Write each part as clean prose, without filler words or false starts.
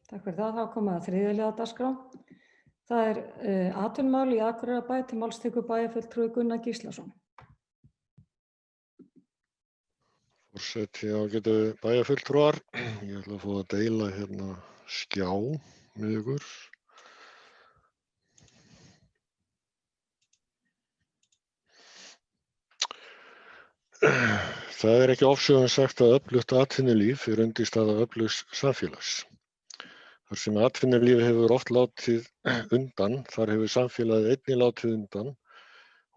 Takk fyrir það. Þá komið að þriðja liðar dagskrá. Það er atvinnumál í Akureyrarbæ, til máls tekur bæjarfulltrúi Gunnar Gíslason. Forseti ágætu bæjarfulltrúar, ég ætla að fá að deila hérna skjá með ykkur. Það er ekki ofsögum sagt að öflugt atvinnulíf er undirstaða öflugs samfélags. Þar sem atvinnulíf hefur oft látið undan, þar hefur samfélagið einnig látið undan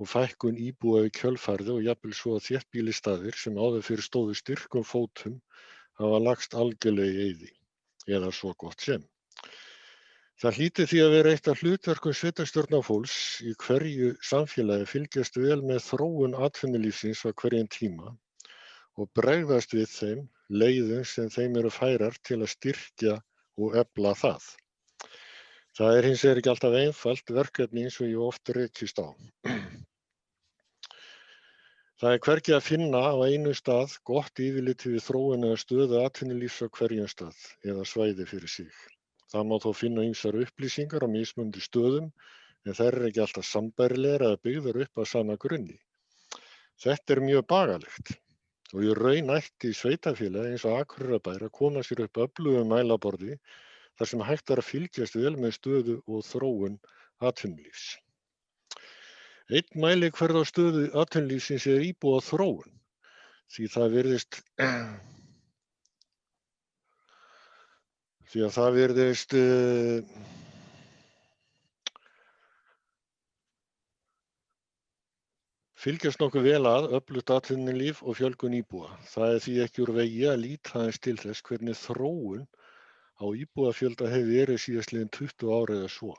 og fækkun íbúa í kjölfarið og jafnvel svo að þéttbýlisstaðir sem áður fyrir stóðu styrkum fótum hafa lagst algjörlega í eyði, eða svo gott sem. Það hlýtur því að vera eitt af hlutverkum sveitarstjórnarfólks í hverju samfélagi fylgjast vel með þróun atvinnulífsins á hverjum tíma og bregðast við þeim leiðum sem þeim eru færar til að styrkja og efla það. Það er hins vegar ekki alltaf einfalt verkefni eins og ég oft rekist á. Það er hvergi að finna á einu stað gott yfirlit yfir þróun eða stöðu atvinnulífs á hverjum stað eða svæði fyrir sig. Það má þó finna ýmsar upplýsingar á mismunandi stöðum en þær eru ekki alltaf sambærilegar eða byggðar upp á sama grunni. Þetta er mjög bagalegt og í raun ætti sveitarfélagi eins og Akureyrarbær að koma sér upp öflugu mælaborði þar sem hægt er að fylgjast vel með stöðu og þróun atvinnulífs. Einn mælikvarði á stöðu atvinnulífsins er íbúa þróun, því að það virðist fylgjast nokkuð vel að öflugt atvinnulíf og fjölgun íbúa. Það er því ekki úr vegi að líta aðeins til þess hvernig þróun á íbúafjölda hefur verið síðastliðin 20 ár eða svo.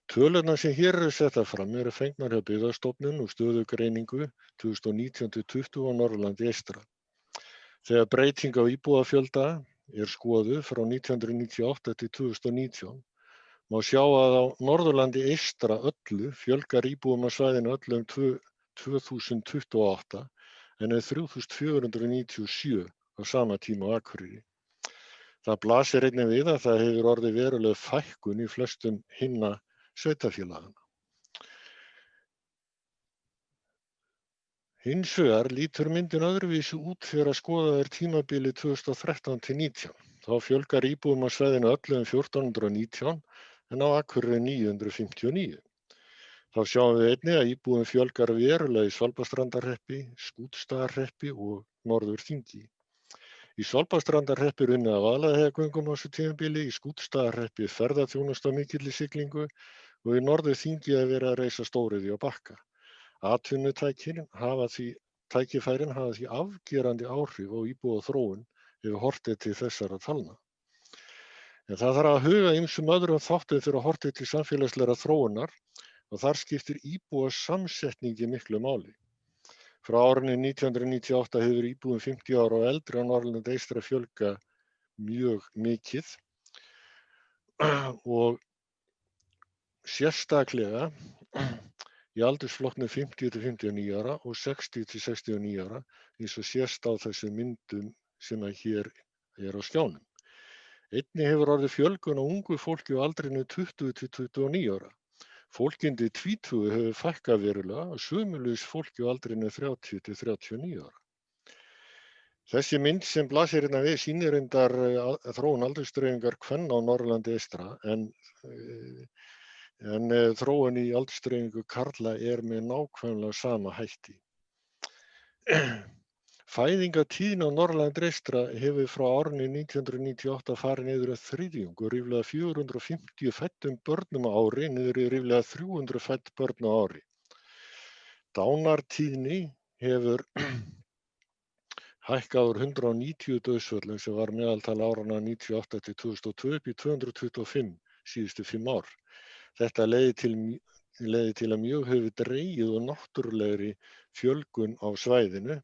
Tölurnar sem hér eru settar fram eru fengnar hjá Byggðastofnun og stöðugreiningu 2019-20 á Norðurlandi eystra. Þegar breyting á íbúafjölda er skoðuð frá 1998 til 2019 má sjá að á Norðurlandi eystra öllu fjölgar íbúum á svæðinu öllu 2028 en 3497 á sama tíma á Akureyri. Það blasir einnig við að það hefur orðið veruleg fækkun í flestum hinna sveitarfélagana. Hins vegar lítur myndin öðruvísi út þegar að skoða er tímabilið 2013 til 19. Þá fjölgar íbúum á svæðinu öllu 1419 en á Akureyri 959. Þá sjáum við einnig að íbúum fjölgar verulega í Svalbarðsstrandarhreppi, Skútustaðahreppi og Norður-Þingi. Í Svalbarðsstrandarhreppi er unnið af Vaðlaheiðargöngum á þessu tímabili, í Skútustaðahreppi ferðaþjónusta á mikilli siglingu og í Norður-Þingi er verið að reisa stóriðju á Bakka. Atvinnutækifærin hafa því afgerandi áhrif á íbúa þróun ef horft er til þessara talna. En það þarf að huga ýmsum öðrum þáttum þegar horft er til samfélagslegrar þróunar og þar skiptir íbúa samsetningi miklu máli. Frá árinu 1998 hefur íbúum 50 ára og eldri á Norðurlandi eystra fjölga mjög mikið og sérstaklega í aldursflokknum 50 til 59 ára og 60 til 69 ára eins og sést á þessum myndum sem hér er á skjánum. Einnig hefur orðið fjölgun á ungu fólki á aldrinu 20 til 29 ára. Fólki undir tvítugu hefur fækkað verulega og sömuleiðis fólki á aldrinu 30 til 39 ára. Þessi mynd sem blasir hérna við sýnir reyndar þróun aldursdreifingar kvenna á Norðurlandi eystra en þróun í aldursdreifingu karla er með nákvæmlega sama hætti. Fæðingatíðni á Norðurlandi eystra hefur frá árinu 1998 farið niður þriðjung og ríflega 450 fæddum börnum á ári niður í ríflega 300 fædd börn á ári. Dánartíðni hefur hækkað úr 190 dauðsföllum sem var meðaltal áranna 98 til 2002 upp í 225 síðustu 5 ár. Þetta leiðir til að mjög hefur dregið úr náttúrulegri fjölgun á svæðinu.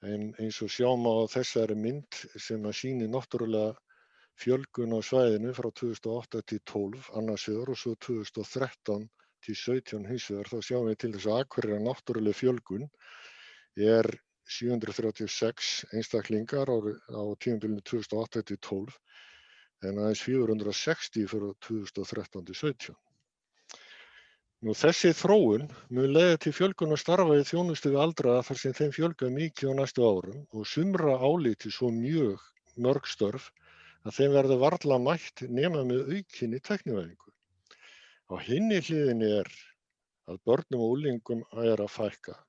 En eins og sjá má á þessari mynd sem að sýnir náttúrulega fjölgun á svæðinu frá 2008 til 12 annars vegar og svo 2013 til 17 hins vegar, þá sjáum við til þess að Akureyrar náttúruleg fjölgun er 736 einstaklingar á tímabilinu 2008 til 12 en aðeins 460 fyrir 2013-17. Þessi þróun mun leiða til fjölgunar starfa í þjónustu við aldraða þar sem þeim fjölgar mikið á næstu árum og sumra áliti svo mjög mörg störf að þeim verður varla mætt nema með aukinni tæknivæðingu. Á hinni hliðinni að börnum og unglingum að fækka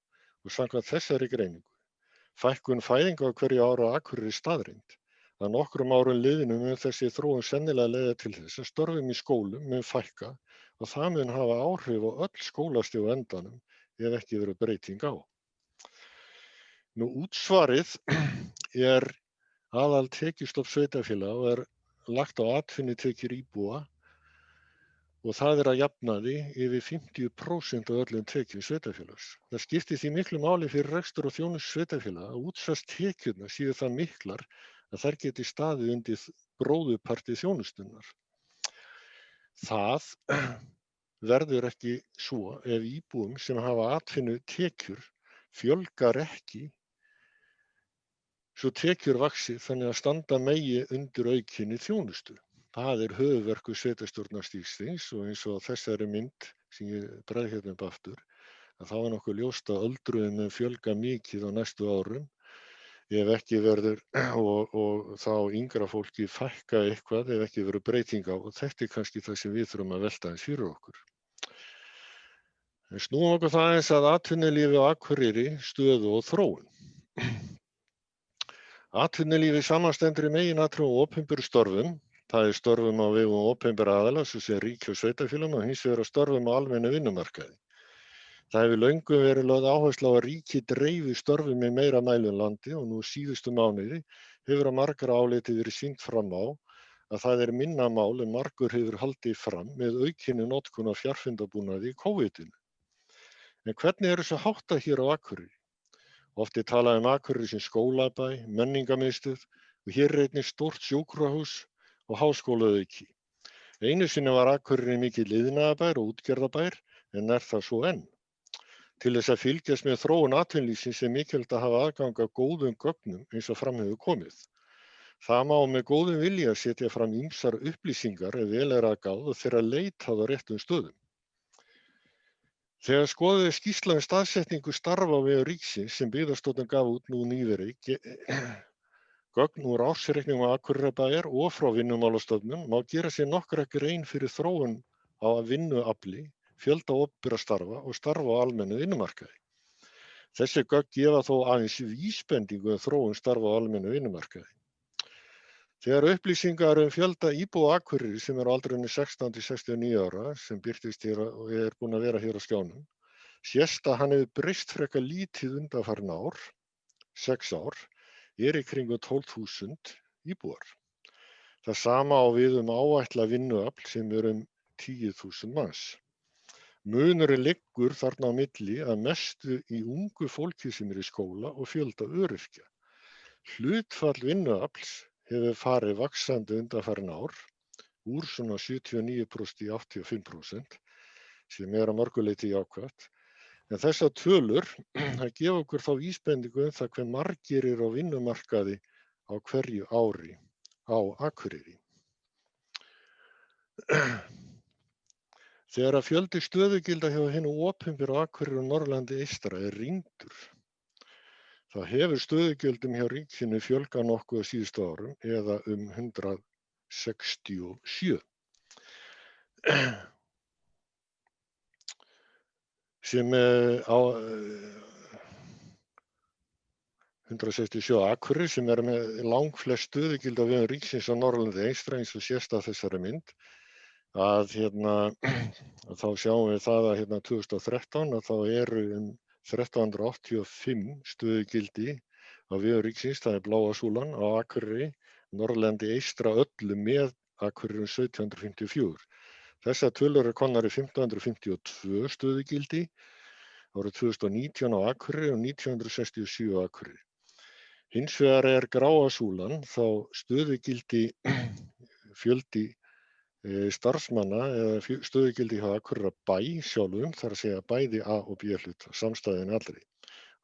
og samkvæmt þessari greiningu. Fækkun fæðinga á hverju ári á Akureyri staðreynd. Að nokkrum árum liðnum mun þessi þróun sennilega leiða til þess að störfum í skólum mun fækka og það mun hafa áhrif á öll skólastig á endanum ef ekki verður breyting á. Útsvarið aðal tekjustopp sveitarfélaga og lagt á atvinnutekjur íbúa og það að jafnaði yfir 50% af öllum tekjum sveitarfélags. Það skiptir því miklu máli fyrir rekstur og þjónustu sveitarfélaga að útsvarstekjurnar séu það miklar að þær geti staðið undir bróðurparti þjónustunnar. Það verður ekki svo ef íbúum sem hafa atvinnutekjur fjölgar ekki svo tekjur vaxi þannig að standa megi undir aukinni þjónustu. Það höfuðverkur sveitarstjórnarstígsins og eins og þessari mynd sem ég bregð hérna upp aftur að þá nokkuð ljóst að öldruðum mun fjölga mikið á næstu árum ef ekki verður og þá yngra fólki fækka eitthvað ef ekki verður breyting á og þetta kannski það sem við þurfum að velta eins fyrir okkur. Snúum okkur það eins að atvinnulífi á Akureyri, stöðu og þróun. Atvinnulífi samanstendur í meginatriðum opinberum störfum. Það störfum á vegum opinberra aðila, svo sem ríki og sveitarfélögum og hins vegar störfum á almennu vinnumarkaði. Það hefur löngum verið lögð áherslu á að ríki dreifi störfum í meira mæli en landi og nú síðustu mánuði hefur að margra áliti verið sýnt fram á að það minna mál en margur hefur haldið fram með aukinni notkun á fjarfundabúnaði í COVID-inu. En hvernig þessu háttað hér á Akureyri? Oft talað Akureyri sem skólabæ, menningarmiðstöð og hér einnig stórt sjúkrahús og háskólaauki. Einu sinni var Akureyri mikill iðnaðarbær og útgerðarbær en það svo enn. Til þess að fylgjast með þróun atvinnulífsins mikilvægt að hafa aðgang að góðum gögnum eins og fram hefur komið. Það má með góðum vilja setja fram ýmsar upplýsingar ef vel að gáð og þeirra leitað á réttum stöðum. Þegar skoðuð skýrsla staðsetningu starfa á vegum ríkisins sem Byggðastofnun gaf út nú nýverið gögn úr ársreikningum Akureyrarbæjar og frá Vinnumálastofnun má gera sér nokkra grein fyrir þróun á vinnuafli, fjölda opinberra starfa og starfa á almennu vinnumarkaði. Þessi gögn gefa þó aðeins vísbendingu þróun starfa á almennu vinnumarkaði. Þegar upplýsingar fjölda íbúa Akureyri sem á aldrinum 16 til 69 ára sem birtist hér og búin að vera hér á skjánum, sést að hann hefur breyst frekar lítið undanfarin ár, 6 ár, í kringum 12.000 íbúar. Það sama á við áætlað vinnuafl sem 10.000 manns. Munurinn liggur þarna á milli að mestu í ungu fólki sem í skóla og fjölda öryrkja. Hlutfall vinnuafls hefur farið vaxandi undanfarin ár, úr svona 79% í 85%, sem að mörgu leyti jákvætt. En þessar tölur gefa okkur þá vísbendingu það hve margir á vinnumarkaði á hverju ári á Akureyri. Þegar að fjöldi stöðugilda hjá hinu opinbera á Akureyri og Norðurlandi eystra rýmdur, þá hefur stöðugildum hjá ríkinu fjölgað nokkuð á síðustu árum eða 167. Sem á 167 Akureyri sem með langflest stöðugildi á vegum ríkisins á Norðurlandi eystra eins og sést af þessari mynd að þá sjáum við það að 2013 að þá 1385 stöðugildi á vegum ríkisins, það bláa súlan á Akureyri, Norðurlandi eystra öllu með Akureyri 1754. Þessar tölur komnar í 1552 stöðugildi árið 2019 á Akureyri og 1967 á Akureyri. Hins vegar gráa súlan þá stöðugildi fjöldi starfsmanna eða stöðugildi hjá Akureyrarbæ sjálfum, þar að segja bæði A og B hluta, samstæðin allri.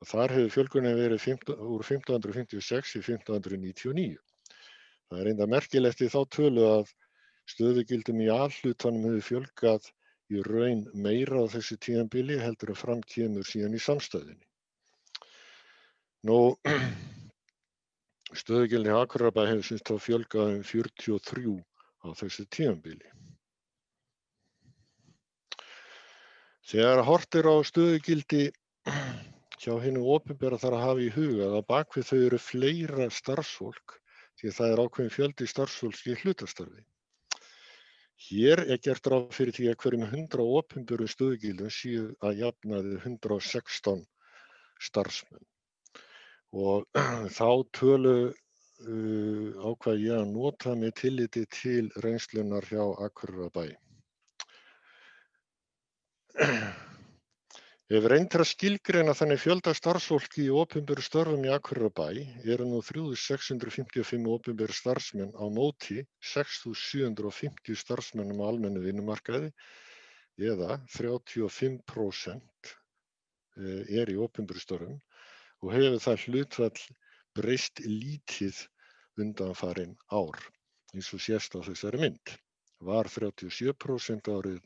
Og þar hefur fjölgunin verið úr 1556 í 1599. Það er enda merkilegt í þá tölu að stöðugildum í A-hlutanum hefur fjölgað í raun meira á þessu tímabili heldur en fram kemur síðan í samstæðunni. Nú, stöðugildin í Akureyrarbæ hefur sem sagt þá fjölgað 43 á þessu tímabili. Þegar horft á stöðugildi hjá hinu opinbera þarf að hafa í huga að bak við þau eru fleira starfsfólk því það er ákveðin fjöldi starfsfólks í hlutastarfi. Hér er gert ráð fyrir því að hverjum 100 opinberum stöðugildum séu að jafnaði 116 starfsmenn. Og þá tölu ákvað ég að nota með tilliti til reynslunar hjá Akureyrarbæ. Ef reynt er að skilgreina þannig fjölda starfsfólki í opinberum störfum í Akureyrarbæ eru nú 3.655 opinberir starfsmenn á móti 6.750 starfsmennum á almennu vinnumarkaði eða 35% er í opinberum störfum og hefur það hlutfall breyst lítið undanfarin ár eins og sést á þessari mynd. Var 37% árið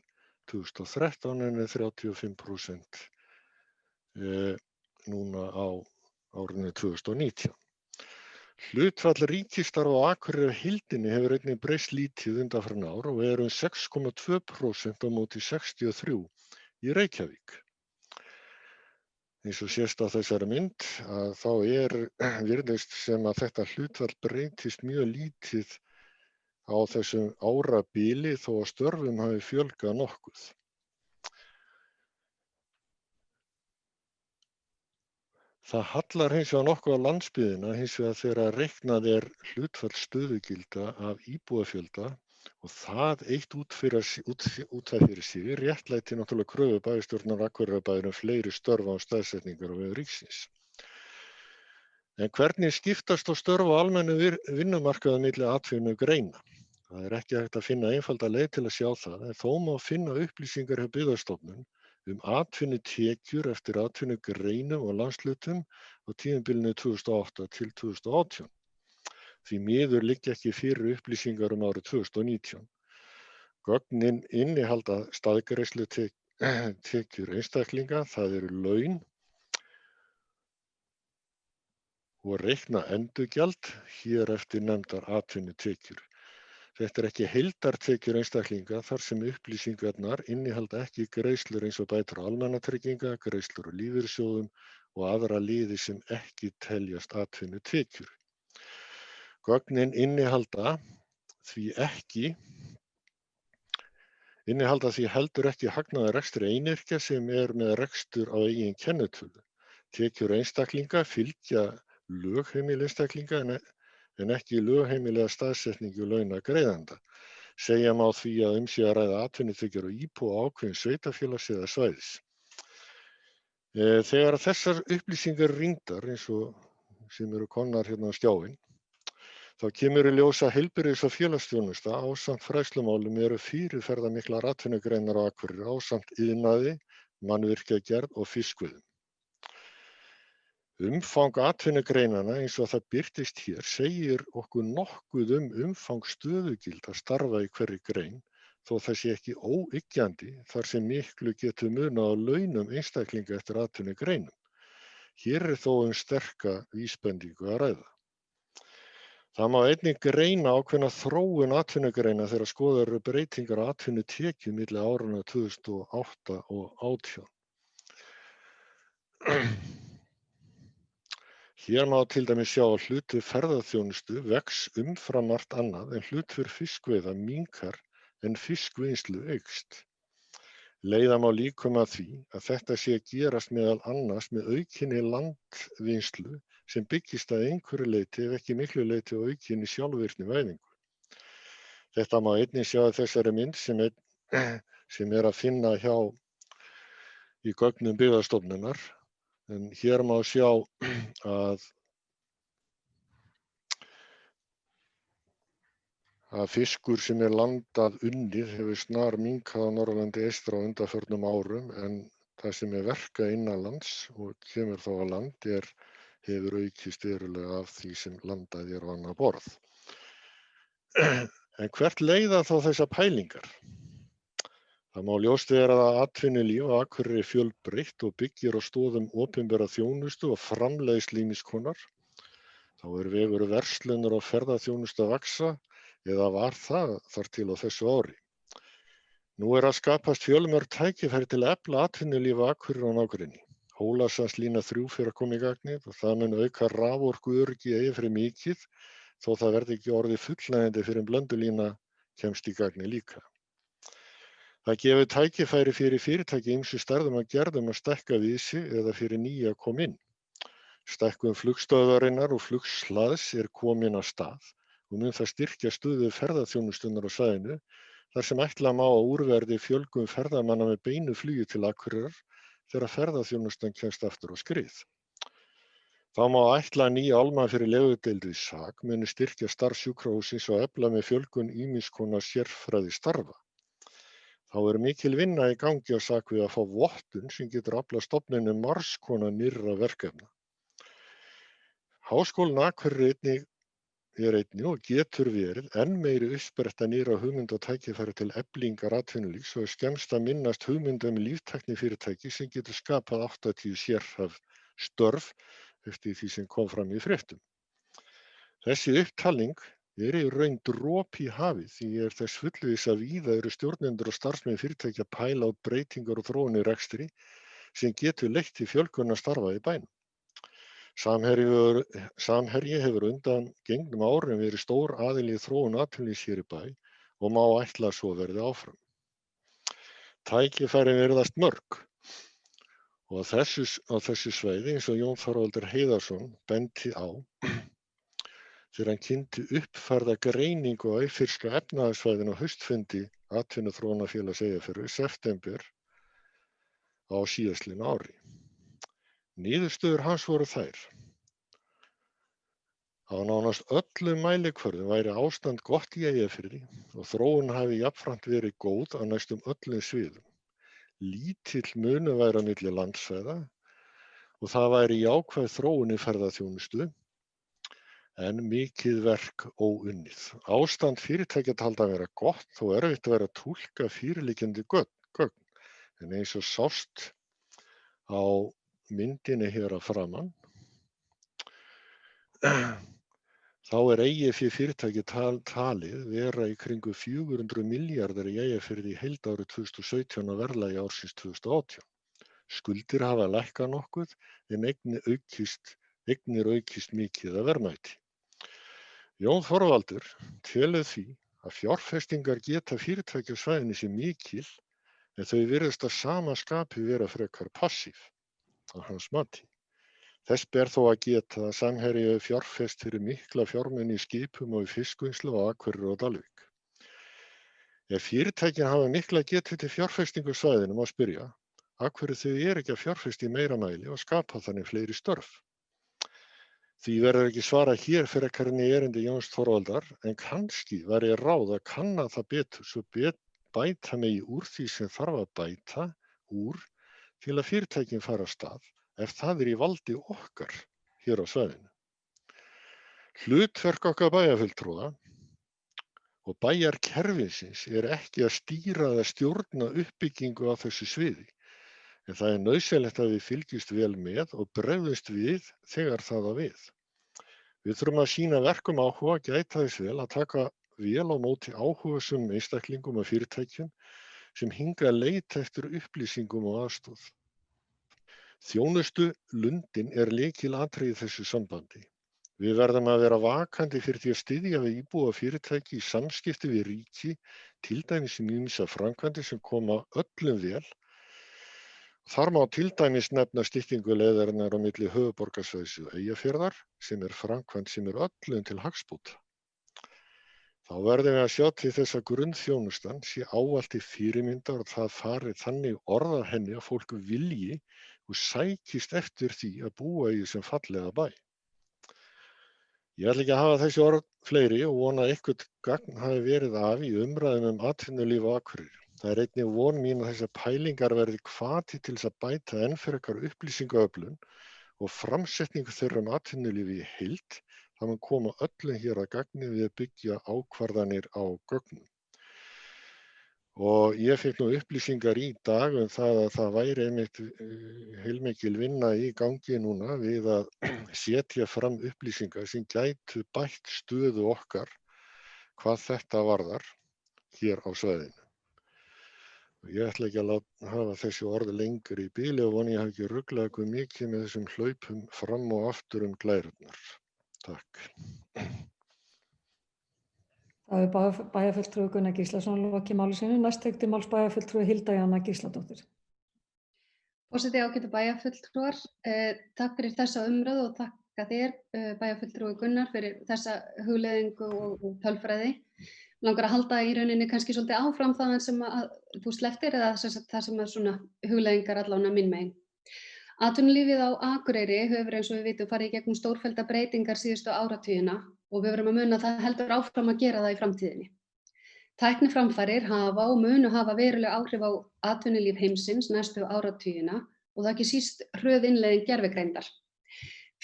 2013 en er 35% núna á árinu 2019. Hlutfall ríkisstarfa á Akureyri í heildinni hefur einnig breyst lítið undanfarin ár og er 6,2% á móti 63 í Reykjavík. Eins og sést á þessari mynd að þá virðist sem að þetta hlutfall breytist mjög lítið á þessum árabili þó að störfum hafi fjölgað nokkuð. Það hallar hins vegar nokkuð á landsbyggðina hins vegar þegar reiknað er hlutfall stöðugilda af íbúafjölda og það eitt út af fyrir sig réttlæti náttúrulega kröfu bæjarstjórnar Akureyrarbæjar fleiri störf án staðsetningar á vegum ríkisins. En hvernig skiptast á störf á almennu vinnumarkaði milli atvinnugreina? Það er ekki hægt að finna einfalda leið til að sjá það, en þó má finna upplýsingar hjá Byggðastofnun atvinnutekjur eftir atvinnugreinum og landshlutum á tímabilinu 2008 til 2018. Því miður liggja ekki fyrir upplýsingar árið 2019. Gögnin innihalda staðgreiðslutekjur einstaklinga, það eru laun og reikna endurgjald hér eftir nefndar atvinnutekjur. Þetta er ekki heildartekjur einstaklinga þar sem upplýsingarnar innihalda ekki greiðslur eins og bætur almannatrygginga, greiðslur úr lífeyrissjóðum og aðra liði sem ekki teljast atvinnutekjur. Gögnin innihalda því heldur ekki hagnaðar rekstri einyrkja sem er með rekstur á eigin kennitölu. Tekjur einstaklinga fylgja lögheimili einstaklinga en ekki lögheimilega staðsetningu launagreiðanda. Segja má því að sé að ræða atvinnutekjur og íbúa ákveðins sveitarfélags eða svæðis. Þegar þessar upplýsingar rýndar eins og sem eru komnar hérna á skjáinn, þá kemur í ljós að heilbrigðis- og félagsþjónusta ásamt fræðslumálum eru fyrirferðarmiklar atvinnugreinar á Akureyri ásamt iðnaði, mannvirkjagerð og fiskveiðum. Umfang atvinnugreinanna eins og það birtist hér segir okkur nokkuð umfang stöðugilda starfa í hverri grein þó það sé ekki óyggjandi þar sem miklu getur munað á launum einstaklinga eftir atvinnugreinum. Hér er þó sterka vísbendingu að ræða. Það má einnig greina ákveðna þróun atvinnugreina þegar skoðaðar eru breytingar á atvinnutekjum milli áranna 2008 og 2018. Hér má til dæmis sjá að hlutur ferðaþjónustu vex umfram margt annað en hlutur fiskveiða minnkar en fiskvinnslu eykst. Leiða má líkum að því að þetta sé að gerast meðal annars með aukinni landvinnslu sem byggist að einhverju leyti ef ekki miklu leyti á aukinni sjálfvirkni væðingu. Þetta má einnig sjá að þessari mynd sem er að finna í gögnum Byggðastofnunar. En hér má sjá að fiskur sem er landað unnið hefur snar minnkað á Norðurlandi eystra á undanförnum árum en það sem er verkað innanlands og kemur þá á land hefur aukist verulega af því sem landað er á annað borð. En hvert leiða þá þessar pælingar? Það má ljóst vera að atvinnulíf á Akureyri er fjölbreytt og byggir á stoðum opinbera þjónustu og framleiðslu ýmiss konar. Þá er vegur verslunar og ferðaþjónustu að vaxa, eða var það þar til á þessu ári. Nú er að skapast fjölmörg tækifæri til að efla atvinnulíf á Akureyri og nágrenni. Hólasandslína 3 fyrir að koma í gagnið og það mun auka raforkuöryggi í Eyjafirði mikið, þó það verði ekki orðið fullnægjandi fyrr en Blöndulína kemst í gagnið líka. Það gefur tækifæri fyrir fyrirtæki í ýmsum stærðum og gerðum að stækka við sig eða fyrir nýja að koma inn. Stækkun flugstöðvarinnar og flugslaðs er komin af stað og mun það styrkja stöðu ferðaþjónustunnar á svæðinu, þar sem ætla má að úrverði fjölgun ferðamanna með beinu flugi til Akureyrar þegar ferðaþjónustan kemst aftur á skrið. Þá má ætla að nýja álma fyrir legudeild við SAK muni styrkja starf sjúkrahússins og efla með fjölgun ýmiss konar sérfræði starfa. Þá er mikil vinna í gangi á SAK við að fá vottun sem getur aflað stofnunum margs konar nýrra verkefna. Háskólinn á Akureyri er einnig og getur verið enn meiri uppspretta nýrra hugmynda og tækifæri til eflingar atvinnulífs og er skemmst að minnast hugmynda líftæknifyrirtæki sem getur skapað 80 sérhæfð störf eftir því sem kom fram í fréttum. Þessi upptalning er í raun dropi í hafið því er þess fullviss að víða eru stjórnendur og starfsmenn fyrirtækja að pæla út breytingar og þróun í rekstri sem getur leitt til fjölgunar starfa í bænum. Samherji hefur undan gengnum árum verið stór aðili í þróun atvinnulífs hér í bæ og má ætla að svo verði áfram. Tækifærin virðast mörg og á þessu svæði eins og Jón Þorvaldur Heiðarsson benti á þegar hann kynnti uppfærða greiningu á eyfirska efnahagssvæðinu á haustfundi Atvinnuþróunarfélags Eyjafjarðar í september á síðastliðnu ári. Niðurstöður hans voru þær. Á nánast öllum mælikvörðum væri ástand gott í Eyjafirði og þróun hafi jafnframt verið góð á næstum öllum sviðum. Lítill munur væri á milli landsvæða og það væri jákvæð þróun í ferðaþjónustu en mikið verk óunnið. Ástand fyrirtækja taldi að vera gott þó erfitt að vera að túlka fyrirliggjandi gögn en eins og sást á myndinni hér að framan þá er eigið fé fyrirtæki talið vera í kringum 400 milljarðar í Eyjafirði í heild árið 2017 á verðlagi ársins 2018. Skuldir hafa lækkað nokkuð en eignir aukist mikið að verðmæti. Jón Þorvaldur telur því að fjárfestingar geta fyrirtækja á svæðinu sé mikil en þau virðast að sama skapi vera frekar passív að hans mati. Þess ber þó að geta að Samherji hefur fjárfest fyrir mikla fjármuni í skipum og í fiskvinnslu á Akureyri og Dalvík. Ef fyrirtækin hafa mikla getu til fjárfestingu á svæðinu má spyrja, af hverju þau eru ekki að fjárfesta í meira mæli og skapa þannig fleiri störf. Því verður ekki svarað hér frekar en í erindi Jóns Þorvaldar en kannski væri ráð að kanna það betur svo bæta megi úr því sem þarf að bæta úr til að fyrirtækin fara af stað ef það er í valdi okkar hér á svæðinu. Hlutverk okkar bæjarfulltrúa og bæjarkerfisins er ekki að stýra eða stjórna uppbyggingu á þessu sviði, en það er nauðsynlegt að við fylgjumst vel með og bregðumst við þegar það á við. Við þurfum að sýna verkum áhuga, gæta þess vel að taka vel á móti áhugasömum einstaklingum og fyrirtækjum sem hingað leita eftir upplýsingum og aðstoð. Þjónustulundin er lykilatriði í þessu sambandi. Við verðum að vera vakandi fyrir því að styðja við íbúa fyrirtæki í samskipti við ríki, til dæmis í ýmsar framkvæmdir sem koma öllum vel. Þar má til dæmis nefna styttingu leiðarinnar á milli höfuðborgarsvæðis og Eyjafjarðar sem er framkvæmd sem er öllum til hagsbóta. Þá verðum við að sjá til þess að grunnþjónustan sé ávallt til fyrirmyndar og það fari þannig orð að henni að fólk vilji og sækist eftir því að búa í þessum fallega bæ. Ég ætla ekki að hafa þessi orð fleiri og vona að eitthvað gagn hafi verið af í umræðum atvinnulíf á Akureyri. Það er einnig von mín að þessar pælingar verði hvati til þess að bæta enn frekar upplýsingaöflun og framsetningu þeirra atvinnulífi í heild Það mun koma öllum hér að gagni við að byggja ákvarðanir á gögnum. Og ég fékk nú upplýsingar í dag það að það væri einmitt heilmikil vinna í gangi núna við að setja fram upplýsingar sem gætu bætt stöðu okkar hvað þetta varðar hér á svæðinu. Ég ætla ekki að hafa þessi orð lengur í bili og vona ég hafi ekki ruglað ykkur mikið með þessum hlaupum fram og aftur glærurnar. Takk. Það er bæjarfulltrúi Gunnar Gíslason lokið máli sínu. Næst tekur til máls bæjarfulltrúi Hilda Jana Gísladóttir. Forseti, ágætu bæjarfulltrúar, takk fyrir þessa umræðu og takka þér, bæjarfulltrúi Gunnar, fyrir þessa hugleiðingu og tölfræði. Langar að halda í rauninni kannski svolítið áfram þaðan sem að þú slepptir eða það sem er svona hugleiðingar allan að minn megin. Atvinnulífið á Akureyri hefur eins og við vitum farið í gegnum stórfellda breytingar síðustu áratugina og við verðum að muna að það heldur áfram að gera það í framtíðinni. Tækniframfarir hafa og munu hafa veruleg áhrif á atvinnulíf heimsins næstu áratugina og það ekki síst hröð innleiðing gervigreindar.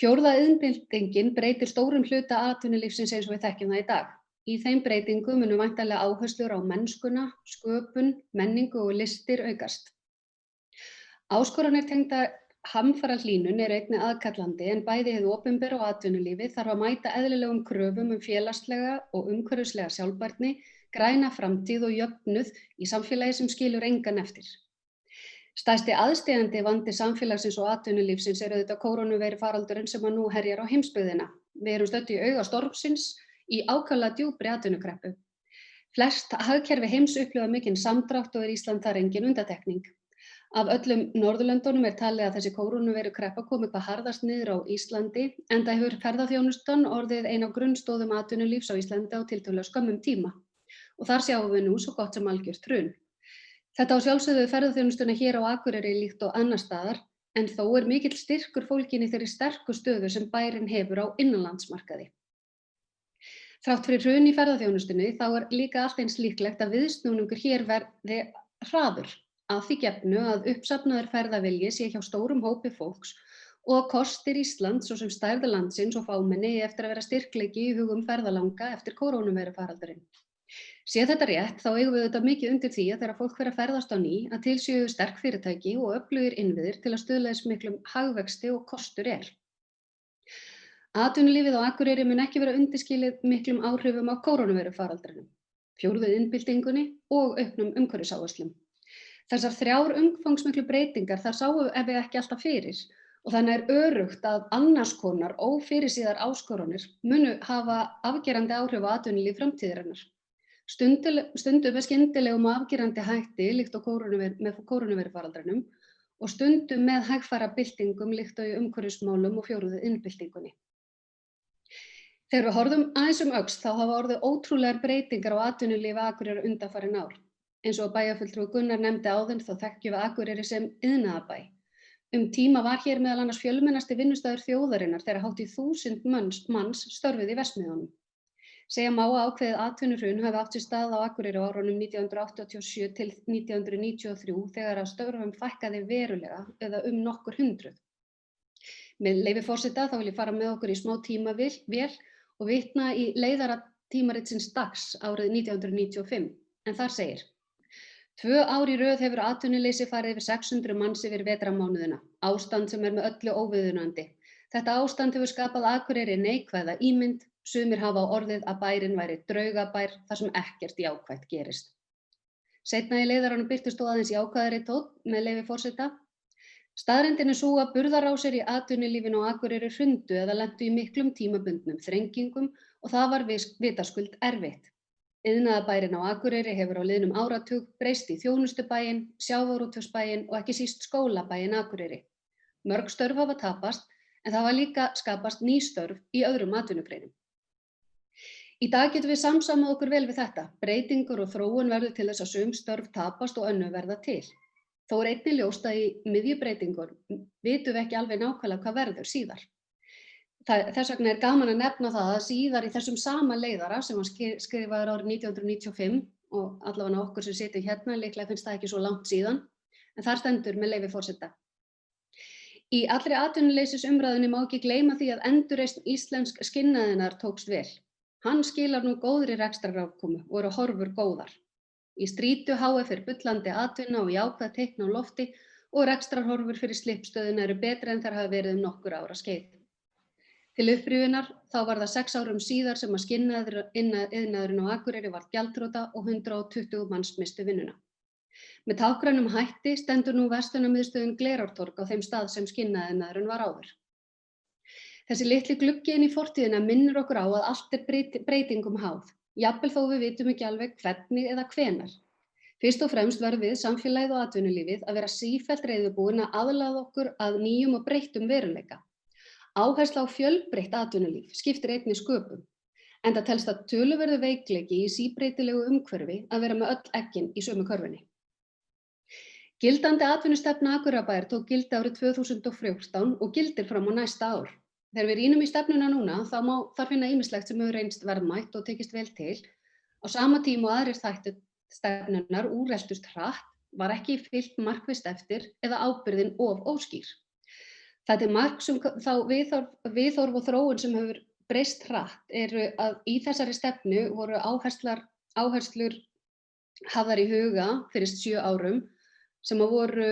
Fjórða iðnbyltingin breytir stórum hluta atvinnulífsins eins og við þekkjum það í dag. Í þeim breytingum munu væntanlega áherslur á mennskuna, sköpun, menningu og listir aukast. Áskoranir tengdar hamfarahlýnun eru einnig aðkallandi en bæði hið opinbera og atvinnulífið þarf að mæta eðlilegum kröfum félagslega og umhverfislega sjálfbærni, græna framtíð og jöfnuð í samfélagi sem skilur engan eftir. Stærsti aðsteðjandi vandi samfélagsins og atvinnulífsins er auðvitað kórónuveirufaraldurinn sem nú herjar á heimsbyggðina. Við erum stödd í auga stormsins í ákaflega djúpri atvinnukreppu. Flest hagkerfi heims upplifa mikinn samdrátt og Ísland þar engin undantekning. Af öllum Norðurlöndunum er talið að þessi kórónuveirukreppa komi hvað harðast niður á Íslandi, enda hefur ferðaþjónustan orðið ein af grunnstoðum atvinnulífs á Íslandi á tiltölulega skömmum tíma. Og þar sjáum við nú svo gott sem algjört hrun. Þetta á sjálfsögðu ferðaþjónustuna hér á Akureyri líkt og annars staðar, en þó er mikill styrkur fólginn í þeirri sterku stöðu sem bærinn hefur á innanlandsmarkaði. Þrátt fyrir hrun í ferðaþjónustunni þá er líka allt eins líklegt að viðsnúningur hér verði hraður að því gefnu að uppsafnaður ferðavilji sé hjá stórum hópi fólks og að kostir Íslands svo sem stærð landsins og fámenni eftir að vera styrkleiki í hugum ferðalanga eftir kórónuveirufaraldurinn. Sé þetta rétt þá eigum við auðvitað mikið undir því að þegar fólk fer að ferðast á ný að til séu sterk fyrirtæki og öflugir innviðir til að stuðla eins miklum hagvexti og kostur er. Atvinnulífið á Akureyri mun ekki vera undirskilið miklum áhrifum af kórónuveirufaraldrinum, fjórðu iðnbyltingunni og auknum umhverfisáherslum. Þessar þrjár umfangsmiklu breytingar þar sáum við ekki alltaf fyrir og þannig er öruggt að annars konar ófyrirséðar áskoranir munu hafa afgerandi áhrif á atvinnulíf framtíðarinnar. Stundum með skyndilegum og afgerandi hætti líkt á með kórónuveirufaraldrinum og stundum með hægfara byltingum líkt á í umhverfismálum og fjórðu iðnbyltingunni. Þegar við horfum aðeins öxl þá hafa orðið ótrúlegar breytingar á atvinnulífi Akureyrar undanfarin ár. Eins og bæjarfulltrúi Gunnar nefndi áðan þá þekkjum við Akureyri sem iðnaðarbæ. Tíma var hér meðal annars fjölmennasti vinnustaður þjóðarinnar þegar hátt í 1000 manns störfuðu í verksmiðjunum. Segja má að ákveðið atvinnuhrun hafi átt sér stað á Akureyri á árunum 1987 til 1993 þegar að störfum fækkaði verulega eða nokkur hundruð. Með leyfi forseta þá vil ég fara með okkur í smá tímavél og vitna í leiðara tímaritsins Dags árið 1995, en þar segir: 2 ár í röð hefur atvinnuleysi farið yfir 600 manns yfir vetrarmánuðina, ástand sem er með öllu óviðunandi. Þetta ástand hefur skapað Akureyri neikvæða ímynd, sumir hafa orðið að bærinn væri draugabær þar sem ekkert jákvætt gerist. Seinna í leiðaranum birtist þó aðeins jákvæðari tónn með leyfi forseta. Staðreyndin er sú að burðarásir í atvinnulífinu á Akureyri hrundu eða lentu í miklum tímabundnum þrengingum og það var vitaskuld erfitt. Iðnaðarbærinn á Akureyri hefur á liðnum áratug breyst í þjónustubæinn, sjávarútvegsbæinn og ekki síst skólabæinn Akureyri. Mörg störf hafa tapast en það hafa líka skapast ný störf í öðrum atvinnugreinum. Í dag getum við samsamað okkur vel við þetta. Breytingur og þróun verður til þess að sum störf tapast og önnur verða til. Þó er einnig ljóst að í miðju breytingunum vitum við ekki alveg nákvæmlega hvað verður síðar. Þess vegna er gaman að nefna það að síðar í þessum sama leiðara sem var skrifaður árið 1995 og allavega okkur sem sitjum hérna, líklega finnst það ekki svo langt síðan, en þar stendur með leyfi forseta: Í allri atvinnuleysisumræðunni má ekki gleyma því að endurreisn íslensk skinnaðinnar tókst vel. Hann skilar nú góðri rekstrarafkomu og eru horfur góðar. Í Strýtu HF bullandi atvinna og jákvæð teikn á lofti og rekstrarhorfur fyrir slippstöðina eru betri en þær hafa verið nokkur ára skeið. Til upprifjunar þá var það 6 árum síðar sem að skinnaðurinn á Akureyri varð gjaldþrota og 120 manns misstu vinnuna. Með táknrænum hætti stendur nú verslunarmiðstöðin Glerártorg á þeim stað sem skinnaðurinn var áður. Þessi litli gluggi inn í fortíðina minnir okkur á að allt breytingum háð, jafnvel þó við vitum ekki alveg hvernig eða hvenær. Fyrst og fremst verðum við, samfélagið og atvinnulífið, að vera sífellt reiðubúin að aðlaga okkur að nýjum og breyttum veruleika. Áhersla á fjölbreytt atvinnulíf skiptir einnig sköpum, enda telst það töluverður veikleiki í síbreytilegu umhverfi að vera með öll eggin í sömu körfunni. Gildandi atvinnustefna Akureyrarbæjar tók gildi árið 2014 og gildir fram á næsta ár. Þegar við rýnum í stefnuna núna þá má þar finna ýmislegt sem hefur reynst verðmætt og tekist vel til. Á sama tíma og aðrir þættir stefnunnar úreltust hratt, var ekki fylgt markvisst eftir eða ábyrgðin of óskýr. Þetta marks þá viðhorf og þróun sem hefur breyst hratt eru að í þessari stefnu voru áherslur hafðar í huga fyrir 7 árum sem voru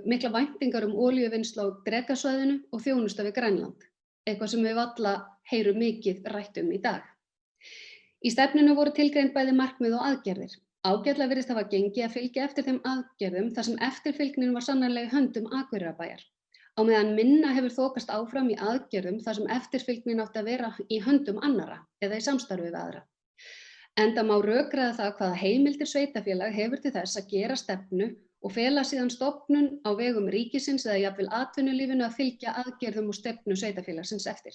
mikla væntingar olíuvinnslu á Drekasvæðinu og þjónusta við Grænland, eitthvað sem við varla heyrum mikið rætt í dag. Í stefnunni voru tilgreind bæði markmið og aðgerðir. Ágætlega virðist hafa gengið að fylgja eftir þeim aðgerðum þar sem eftirfylgnin var sannarlega í höndum Akureyrarbæjar. Á meðan minna hefur þokast áfram í aðgerðum þar sem eftirfylgnin átti að vera í höndum annarra eða í samstarfi við aðra. Enda má rökræða það hvaða heimildir sveitarfélag hefur til þess að gera stefnu og fela síðan stofnun á vegum ríkisins eða jafnvel atvinnulífinu að fylgja aðgerðum og stefnu sveitarfélagsins eftir.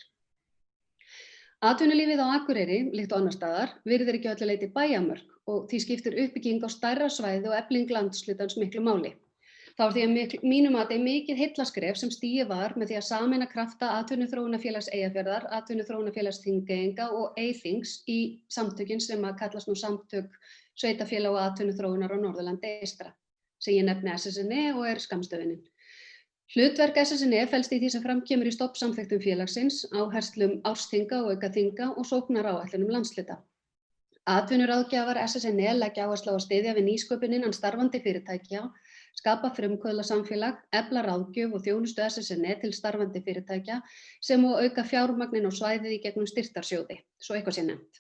Atvinnulífið á Akureyri, líkt og annar staðar, virðir ekki öllu leyti bæjarmörk og því skiptir uppbygging á stærra svæði og efling landshlutans miklu máli. Þá því að mínum mati mikið heillaskref sem stigið var með því að sameina krafta Atvinnuþróunarfélags Eyjafjarðar, Atvinnuþróunarfélags Þingeyinga og Eyþings í samtökin sem að kallast nú Samtök sveitarfélaga og atvinnuþróunar á Norðurlandi eystra, sem ég nefni SSNE og skammstöfunin. Hlutverk SSNE felst í því sem fram kemur í stofnsamþykktum félagsins, áherslum ársþinga og aukaþinga og sóknaráætlunum landshluta. Atvinnuráðgjafar SSNE leggja áherslu á að styðja við nýsköpun innan starfandi fyrirtækja, skapa frumkvöðlasamfélag, efla ráðgjöf og þjónustu SSNE til starfandi fyrirtækja sem og auka fjármagnin á svæðið í gegnum styrktarsjóði, svo eitthvað sé nefnt.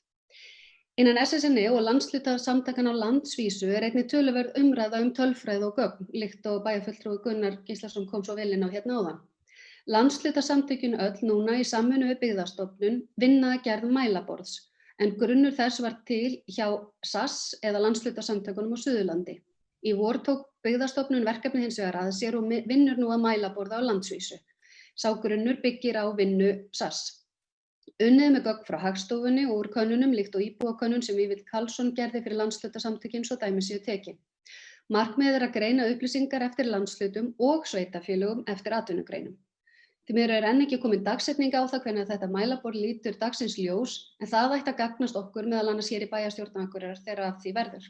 Innan SSNE og landshlutasamtakanna á landsvísu einnig töluverð umræða tölfræði og gögn, líkt og bæjarfulltrúi Gunnar Gíslason kom svo vel inn á hérna áðan. Landshlutasamtökin öll núna í samvinnu við Byggðastofnun vinna að gerð mælaborðs, en grunnur þess var til hjá SAS eða landshlutasamtökunum á Suðurlandi. Í vor tók Byggðastofnun verkefni hins vegar að sér og vinnur nú að mælaborða á landsvísu. Sá grunnur byggir á vinnu SAS. Unnið með gögn frá Hagstofunni og úr könnunum líkt og íbúakönnun sem Vífill Karlsson gerði fyrir landshlutasamtökin svo dæmi séu tekin. Markmiðið að greina upplýsingar eftir landshlutum og sveitarfélögum eftir atvinnugreinum. Því miður enn ekki komin dagsetning á það hvenær þetta mælaborð lítur dagsins ljós, en það ætti að gagnast okkur meðal annars hér í bæjarstjórn Akureyrar þegar af því verður.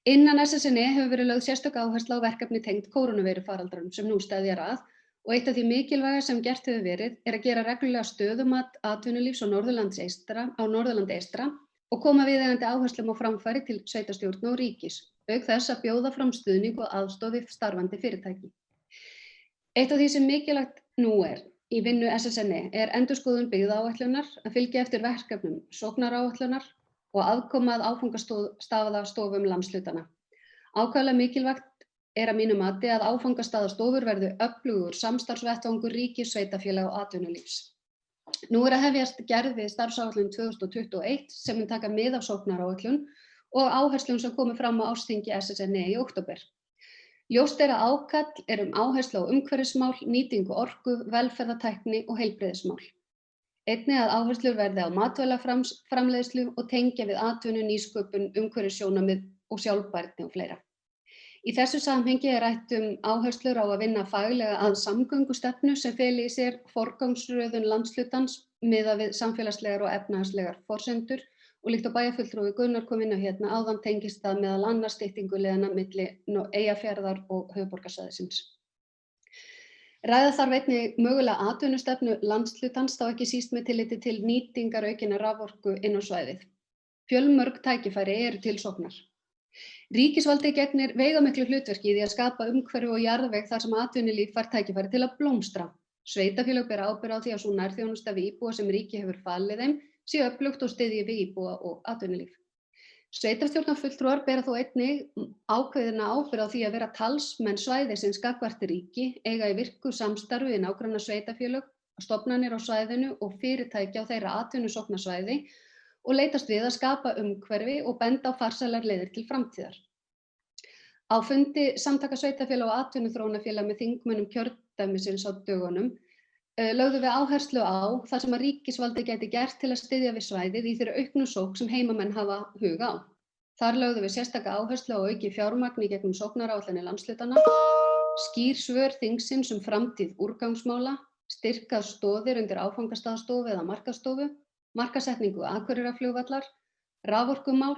Innan SSNE hefur verið lögð sérstök áhersla á verkefni tengd kórónuveirufaraldrinum sem nú steðjar að og eitt af því mikilvæga sem gert hefur verið að gera reglulega stöðumat atvinnulífs á Norðurlandi eystra og koma viðeigandi áherslum á framfæri til sveitarstjórna og ríkis, auk þess að bjóða fram stuðning og aðstoð við starfandi fyrirtæki. Eitt af því sem mikilvægt nú í vinnu SSNE endurskoðun byggðaáætlunar, að fylgja eftir verkefnum sóknaráætlunar og aðkoma að áfangastaðastofum landshlutana. Ákaflega mikilvægt að mínu mati að áfangastaðastofur verði öflugur samstarfsvettvangur ríkis, sveitarfélaga og atvinnulífs. Nú að hefjast gerð við starfsáætlun 2021 sem mun taka mið af sóknaráætlun og áherslum sem komu fram á ársþingi SSNE í október. Ljóst að ákall áherslu á umhverfismál, nýtingu orku, velferðartækni og heilbrigðismál. Einnig að áherslur verði á matvælaframleiðslu og tengja við atvinnu, nýsköpun, umhverfissjónarmið og sjálfbærni og fleira. Í þessu samhengi rætt áherslur á að vinna faglega að samgöngustefnu sem feli í sér forgangsröðun landshlutans miðað við samfélagslegar og efnahagslegar forsendur og líkt á bæjarfulltrúi Gunnar kom inn á hérna áðan tengist það meðal annars styttingu leiðanna milli Eyjafjarðar og höfuðborgarsvæðisins. Ræða þarf einnig mögulega atvinnustefnu landshlutans, þá ekki síst með tilliti til nýtingar aukinnar raforku inn á svæðið. Fjölmörg tækifæri eru til sóknar. Ríkisvaldið gegnir veigamiklu hlutverki í því að skapa umhverfi og jarðveg þar sem atvinnulíf fær tækifæri til að blómstra. Sveitarfélög bera ábyrgð á því að sú nærþjónusta við íbúa sem ríkið hefur falið þeim sé öflugt og styðji við íbúa og atvinnulíf. Sveitarstjórnarfulltrúar bera þó einnig ákveðna ábyrgð á því að vera talsmenn svæðisins gagnvart ríki, eiga í virku samstarfi við nágranna sveitarfélög, stofnanir á svæðinu og fyrirtæki á þeirra atvinnusóknarsvæði og leitast við að skapa umhverfi og benda á farsælar leiðir til framtíðar. Á fundi Samtaka sveitarfélaga og atvinnuþróunarfélaga með þingmönnum kjördæmisins á dögunum lögðum við áherslu á það sem að ríkisvaldið gæti gert til að styðja við svæðið í þeirri auknu sókn sem heimamenn hafa hug á. Þar lögðum við sérstaka áherslu á aukið fjármagn í gegnum sóknaráætlanir landshlutanna, skýr svör þingsins framtíð úrgangsmála, styrkar stoðir undir áfangastaðastofu eða markaðsstofu, markaðssetningu Akureyrarflugvallar, raforkumál,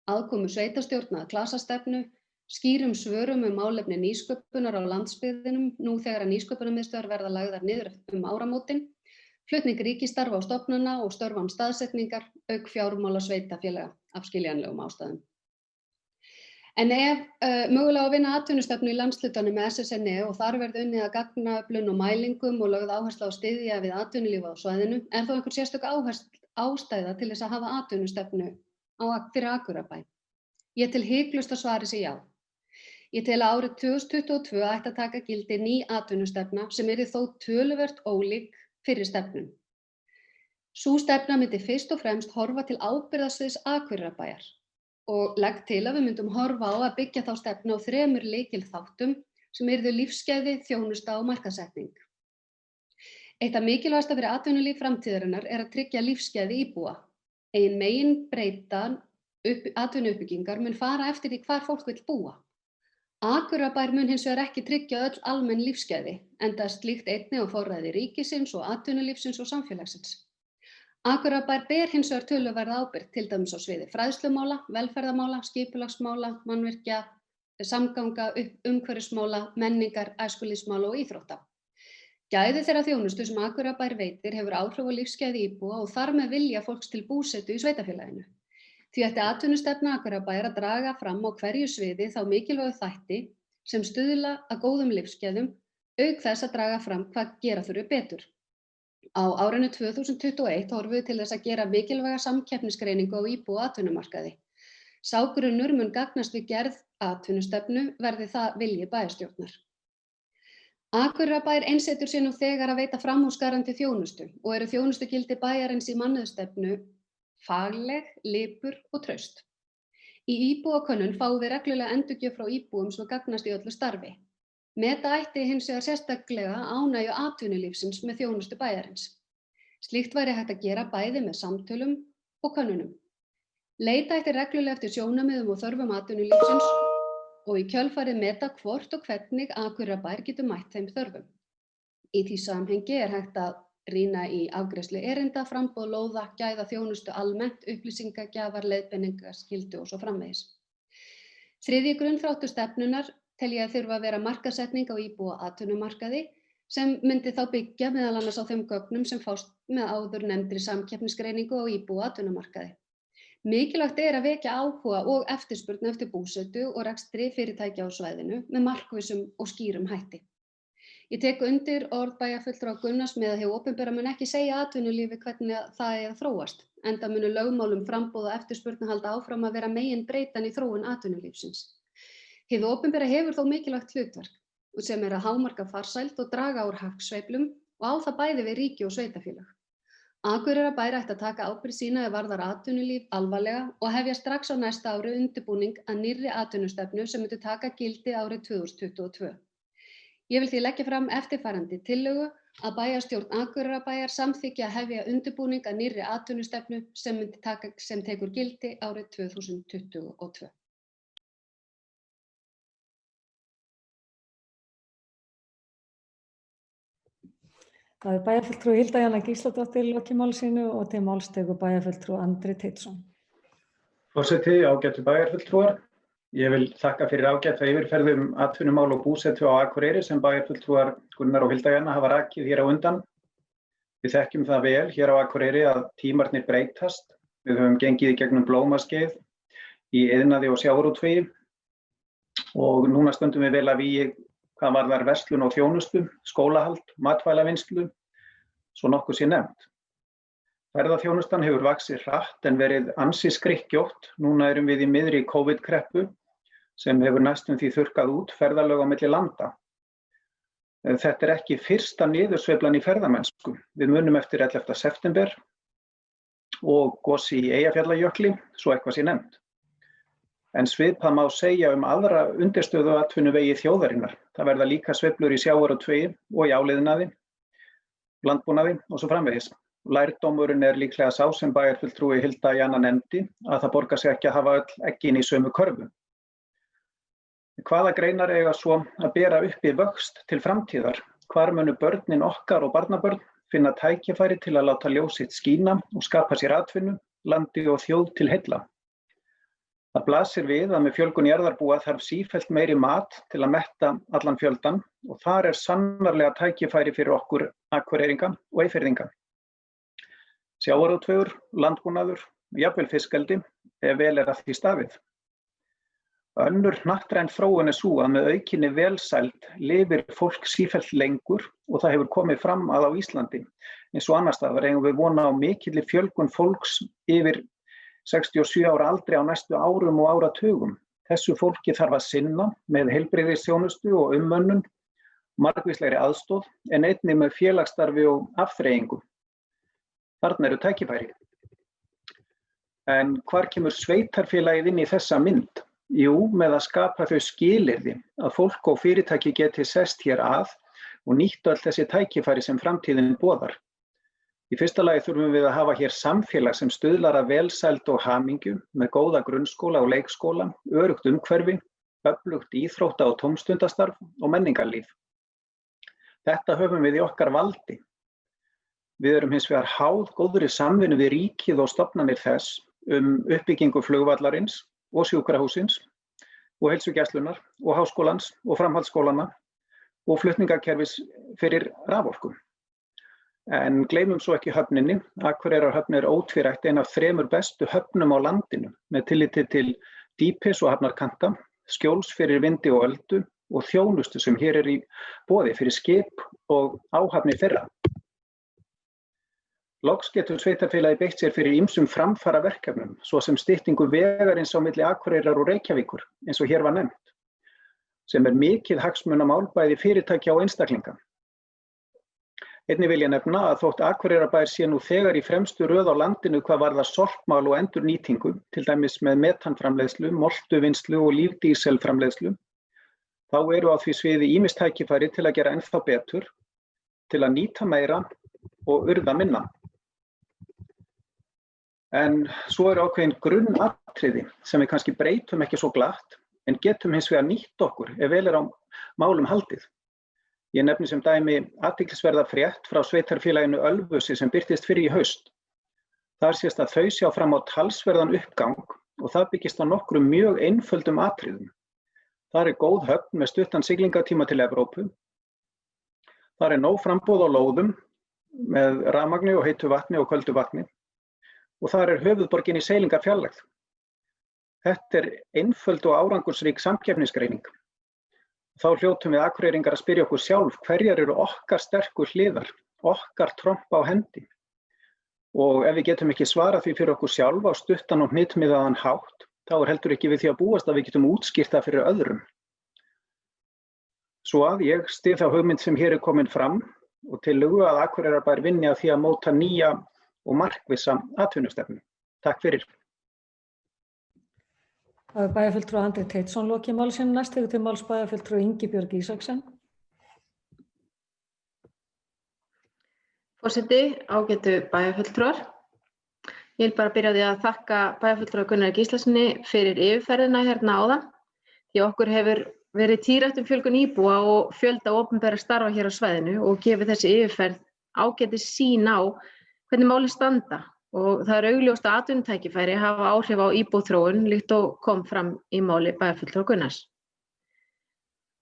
aðkomu sveitarstjórna að klasastefnu, skýrum svörum málefni nýsköpunar á landsbyggðinum nú þegar að nýsköpunarmiðstöðvar verða lagðar niður áramótin, flutning ríkisstarfa á stofnana og störf án staðsetningar, auk fjármála sveitarfélaga af skiljanlegum ástæðum. En ef mögulega að vinna atvinnustefnu í landshlutanum með SSNE og þar verði unnið að gagnaöflun og mælingum og lögð áherslu á styðja við atvinnulíf á svæðinu, er þó einhver sérstök ástæða til þess að hafa atvinnustefnu fyrir Akureyrarbæ? Ég tel hiklaust að svarið sé já. Ég tel að árið 2022 ætti að taka gildi ný atvinnustefna sem yrði þó töluvert ólík fyrri stefnum. Sú stefna myndi fyrst og fremst horfa til ábyrgðarsviðs Akureyrarbæjar og legg til að við myndum horfa á að byggja þá stefnu á 3 lykilþáttum sem yrðu lífsgæði, þjónusta og markaðssetning. Eitt af mikilvægasta fyrir atvinnulíf framtíðarinnar er að tryggja lífsgæði íbúa. Ein meginbreyta atvinnuuppbyggingar mun fara eftir því hvar fólk vill búa. Akureyrarbær mun hins vegar ekki tryggja öll almenn lífsgæði, enda slíkt einnig á forræði ríkisins og atvinnulífsins og samfélagsins. Akureyrarbær ber hins vegar töluverða ábyrgð, til dæmis á sviði fræðslumála, velferðarmála, skipulagsmála, mannvirkja, samganga, umhverfismála, menningar, æskulýðsmála og íþrótta. Gæði þeirra þjónustu sem Akureyrarbær veitir hefur áhrif á lífsgæði íbúa og þar með vilja fólks til búsetu í sveitarfélaginu. Því ætti atvinnustefna Akureyrarbæjar að draga fram á hverju sviði þá mikilvægu þætti sem stuðla að góðum lífsgæðum, auk þess að draga fram hvað gera þurfi betur. Á árinu 2021 horfum við til þess að gera mikilvæga samkeppnisgreiningu á íbúa atvinnumarkaði. Sá grunnur mun gagnast við gerð atvinnustefnu verði það vilji bæjarstjórnar. Akureyrarbær einsetur sér nú þegar að veita framúrskarandi þjónustu og eru þjónustugildi bæjarins í mannauðsstefnu fagleg, lipur og traust. Í íbúakönnun fáum við reglulega endurgjöf frá íbúum sem gagnast í öllu starfi. Meta ætti hins vegar sérstaklega ánægju atvinnulífsins með þjónustu bæjarins. Slíkt væri hægt að gera bæði með samtölum og könnunum. Leita ætti reglulega eftir sjónarmiðum og þörfum atvinnulífsins og í kjölfarið meta hvort og hvernig Akureyrarbær getur mætt þeim þörfum. Í því samhengi er hægt að rýna í afgreiðslu erinda, framboð lóða, gæða þjónustu almennt, upplýsingagjafar, leiðbeiningar, skyldu og svo framvegis. Þriðji grunnþáttur stefnunnar tel ég að þurfa að vera markaðssetning á íbúa atvinnumarkaði sem myndi þá byggja meðal annars á þeim gögnum sem fást með áður nefndri samkeppnisgreiningu á íbúa atvinnumarkaði. Mikilvægt er að vekja áhuga og eftirspurn eftir búsetu og rekstri fyrirtækja á svæðinu með markvissum og skýrum hætti. Ég tek undir orð bæjarfulltrúa Gunnars með að hið opinbera mun ekki segja atvinnulífi hvernig það eigi að þróast, enda munu lögmálum framboð og eftirspurn halda áfram að vera meginbreytan í þróun atvinnulífsins. Hið opinbera hefur þó mikilvægt hlutverk sem er að hámarka farsæld og draga úr hagsveiflum og á það bæði við ríki og sveitarfélög. Akureyrarbær ætti að taka ábyrgð sína ef varðar atvinnulíf alvarlega og hefja strax á næsta ári undirbúning að nýrri atvinnustefnu sem myndi taka gildi árið 2022. Ég vil því leggja fram eftirfarandi tillögu að bæjarstjórn Akureyrarbæjar samþykki að hefja undirbúning að nýrri atvinnustefnu sem tekur gildi árið 2022. Það er bæjarfulltrúi Hilda Jana Gísladóttir lokið máli sínu og til máls tekur bæjarfulltrúi Andri Teitsson. Forseti, ágætu bæjarfulltrúar. Ég vil þakka fyrir ágæta yfirferð atvinnumál og búsetu á Akureyri sem bæjarfulltrúar Gunnar og Hilda Jana hafa rakið hér á undan. Við þekkjum það vel hér á Akureyri að tímarnir breytast. Við höfum gengið í gegnum blómaskeið í iðnaði og sjávarútvegi og núna stöndum við vel að vígi hvað varðar verslun og þjónustu, skólahald, matvælavinnslu, svo nokkuð sé nefnt. Ferðaþjónustan hefur vaxið hratt en verið ansi skrykkjótt. Núna erum við í miðri COVID-kreppu sem hefur næstum því þurrkað út ferðalög á milli landa. Þetta er ekki fyrsta niðursveiflan í ferðamennsku. Við munum eftir 11. september og gosi í Eyjafjallajökli, svo eitthvað sé nefnt. En svipað má segja aðra undirstöðuatvinnuvegi þjóðarinnar. Það verða líka sveiflur í sjávarútvegi og í áliðnaði, landbúnaði og svo framvegis. Lærdómurinn er líklega sá sem bæjarfulltrúi Hilda Jana nefndi að það borgar sig ekki að hafa öll eggin í sömu körfu. Hvaða greinar eiga svo að bera uppi vöxt til framtíðar? Hvar munu börnin okkar og barnabörn finna tækifæri til að láta ljós sitt skína og skapa sér atvinnu, landi og þjóð til heilla? Það blasir við að með fjölgun jarðarbúa þarf sífellt meiri mat til að metta allan fjöldan og þar er sannarlega tækifæri fyrir okkur Akureyringa og Eyfirðinga. Sjávarútvegur, landbúnaður, jafnvel fiskeldi, ef vel er að því staðið. Önnur hnattræn þróun er sú að með aukinni velsæld lifir fólk sífellt lengur og það hefur komið fram að á Íslandi. Eins og annars staðar eigum við vona á mikilli fjölgun fólks yfir 67 ára aldri á næstu árum og áratugum. Þessu fólki þarf að sinna með heilbrigðisþjónustu og umönnun, margvíslegri aðstoð en einnig með félagsstarfi og afþreyingu. Þarna eru tækifæri. En hvar kemur sveitarfélagið inn í þessa mynd? Jú, með að skapa þau skilyrði að fólk og fyrirtæki geti sest hér að og nýtt öll þessi tækifæri sem framtíðin boðar. Í fyrsta lagi þurfum við að hafa hér samfélag sem stuðlar að velsæld og hamingju með góða grunnskóla og leikskóla, öruggt umhverfi, öflugt íþrótta- og tómstundastarf og menningarlíf. Þetta höfum við í okkar valdi. Við erum hins vegar háð góðri samvinnu við ríkið og stofnanir þess uppbyggingu flugvallarins og sjúkrahússins og heilsugæslunnar og háskólans og framhaldsskólana og flutningakerfis fyrir raforku. En gleymum svo ekki höfninni. Akureyrarhöfn er ótvírætt ein af 3 bestu höfnum á landinu með tilliti til dýpis og hafnarkanta, skjóls fyrir vindi og öldu og þjónustu sem hér er í boði fyrir skip og áhafnir þeirra. Loks getur sveitarfélagið beitt sér fyrir ýmsum framfara verkefnum, svo sem styttingu vegarins á milli Akureyrar og Reykjavíkur, eins og hér var nefnt, sem er mikið hagsmunamál bæði fyrirtækja og einstaklinga. Einnig vil ég nefna að þótt Akureyrarbær sé nú þegar í fremstu röð á landinu hvað varðar sorpmál og endurnýtingu, til dæmis með metanframleiðslu, moltuvinnslu og lífdíselframleiðslu, þá eru á því sviði ýmis tækifæri til að gera ennþá betur, til að nýta meira og urða minna. En svo eru ákveðin grunnatriði sem við kannski breytum ekki svo glatt, en getum hins vegar nýtt okkur ef vel er á málum haldið. Ég nefni sem dæmi athyglisverða frétt frá sveitarfélaginu Ölfusi sem birtist fyrir í haust. Þar sést að þau sjá fram á talsverðan uppgang og það byggist á nokkrum mjög einföldum atriðum. Þar er góð höfn með stuttan siglingatíma til Evrópu. Þar er nóg framboð á lóðum með rafmagni og heitu vatni og köldu vatni. Og þar er höfuðborgin í seilingarfjarlægð. Þetta er einföld og árangursrík samkeppnisgreining. Þá hljótum við Akureyringar að spyrja okkur sjálf hverjar eru okkar sterku hliðar, okkar tromp á hendi. Og ef við getum ekki svarað því fyrir okkur sjálf á stuttan og hnitmiðaðan hátt, þá er heldur ekki við því að búast að við getum útskýrt það fyrir öðrum. Svo að ég styð þá hugmynd sem hér er komin fram og tillögu að Akureyrarbær vinni að því að móta nýja og markvissa atvinnustefnu. Takk fyrir. Það er bæjarfulltrúi Andri Teitsson lokið máli sínu. Næst tekur til máls bæjarfulltrúi Ingibjörg Ísaksen. Forseti, ágætu bæjarfulltrúar. Ég vil bara byrja á því að þakka bæjarfulltrúa Gunnari Gíslasyni fyrir yfirferðina hérna áðan. Því okkur hefur verið tíðrætt fjölgun íbúa og fjölda opinberra starfa hér á svæðinu og gefið þessi yfirferð ágætis sýn á hvernig málin standa og það augljóst að atvinnutækifæri hafa áhrif á íbúaþróun líkt og kom fram í máli bæjarfulltrúa Gunnars.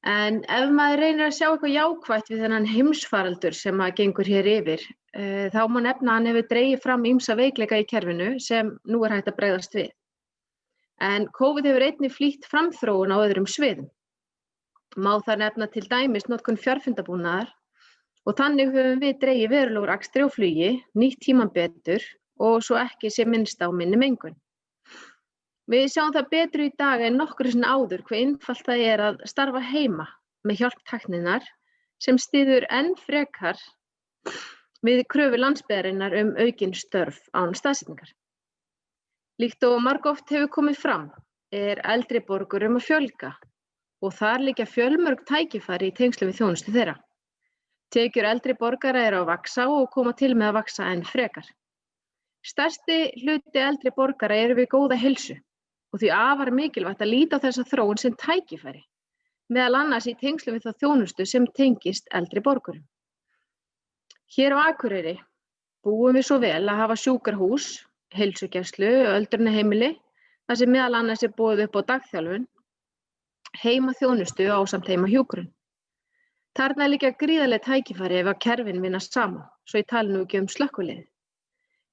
En ef maður reynir að sjá eitthvað jákvætt við þennan heimsfaraldur sem að gengur hér yfir, þá má nefna að hann hefur dregið fram ýmsa veikleika í kerfinu sem nú hægt að bregðast við. En COVID hefur einnig flýtt framþróun á öðrum sviðum. Má þar nefna til dæmis notkun fjarfundabúnaðar og þannig höfum við dregið verulega úr akstri og flugi, nýtt tímann betur og svo ekki sé minnst á minni mengun. Við sjáum það betur í dag en nokkru sinni áður hve einfalt það er að starfa heima með hjálp tækninnar sem styður enn frekar við kröfu landsbyggðarinnar aukin störf án staðsetningar. Líkt og margoft hefur komið fram eldri borgurum að fjölga og þar liggja fjölmörg tækifæri í tengslum við þjónustu þeirra. Tekjur eldri borgara eru að vaxa og koma til með að vaxa enn frekar. Stærsti hluti eldri borgara eru við góða heilsu og því afar mikilvægt að líta á þessa þróun sem tækifæri, meðal annars í tengslum við þá þjónustu sem tengist eldri borgurum. Hér á Akureyri búum við svo vel að hafa sjúkrahús, heilsugæslu, öldrunarheimili, þar sem meðal annars er boðið upp á dagþjálfun, heimaþjónustu ásamt heimahjúkrun. Þarna liggja gríðarleg tækifæri ef að kerfin vinna saman, svo ég tali nú ekki slökkvilið.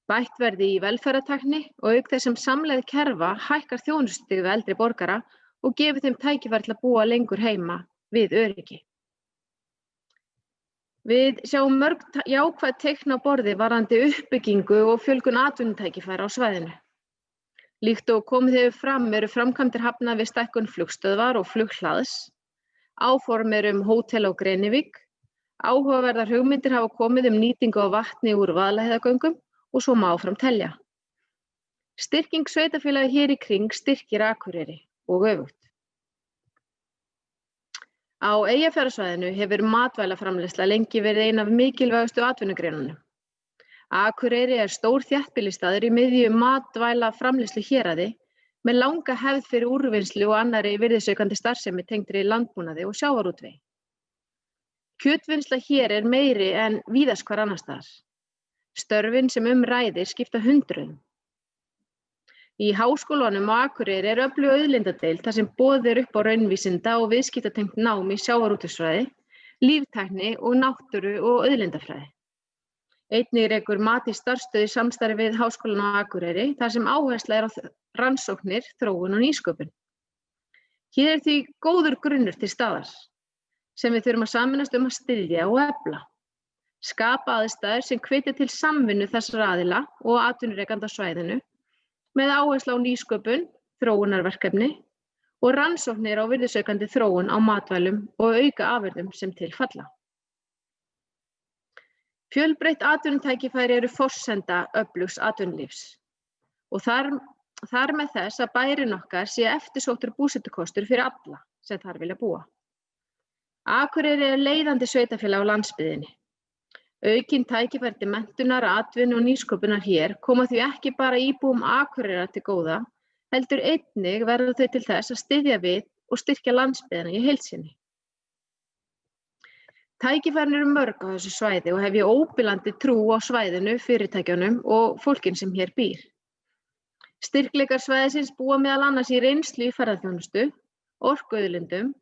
Bætt verði í velferðartækni og auk þess sem samlegð kerfa hækkar þjónustustig við eldri borgara og gefur þeim tækifæri til að búa lengur heima við öryggi. Við sjáum mörg jákvæð teikn á borði varðandi uppbyggingu og fjölgun atvinnutækifæra á svæðinu. Líkt og komið hefur fram eru framkvæmdir hafnar við stækkun flugstöðvar og flughlaðs, áform hótel á Grenivík, áhugaverðar hugmyndir hafa komið nýtingu á vatni úr Vaðlaheiðargöngum og svo má áfram telja. Styrking sveitarfélaga hér í kring styrkir Akureyri og öfugt. Á Eyjafjarðarsvæðinu hefur matvælaframleiðsla lengi verið ein af mikilvægustu atvinnugreinunum. Akureyri stór þéttbýlisstaður í miðju matvælaframleiðslu héraði með langa hefð fyrir úrvinnslu og annarri virðisaukandi starfsemi tengdri landbúnaði og sjávarútvegi. Kjötvinnsla hér meiri en víðast hvar annars staðar. Störfin sem ræðir skipta hundruðum. Í háskólanum á Akureyri öflug auðlindadeild þar sem boðið upp á raunvísinda og viðskiptatengt nám í sjávarútvegsfræði, líftækni og náttúru og auðlindafræði. Einnig rekur Matís starfsstöð í samstarfi við Háskólann á Akureyri þar sem áhersla á rannsóknir, þróun og nýsköpun. Hér því góður grunnur til staðar sem við þurfum að sameinast að styðja og efla. Skapa aðstæður sem hvetja til samvinnu þessara aðila og atvinnurekenda á svæðinu með áherslu á nýsköpun, þróunarverkefni og rannsóknir á virðisaukandi þróun á matvælum og auka afurðum sem til falla. Fjölbreytt atvinnutækifæri eru forsenda öflugs atvinnulífs og þar með þess að bærinn okkar sé eftirsóttur búsetukostur fyrir alla sem þar vilja búa. Akureyri leiðandi sveitarfélag á landsbyggðinni. Aukin tækifæri til menntunar, atvinnu og nýsköpunar hér koma því ekki bara íbúum Akureyrar til góða, heldur einnig verða þau til þess að styðja við og styrkja landsbyggðina í heild sinni. Tækifærin eru mörg á þessu svæði og hef ég óbilandi trú á svæðinu, fyrirtækjunum og fólkin sem hér býr. Styrkleikar svæðisins búa meðal annars í reynslu í ferðaþjónustu, orkuauðlindum,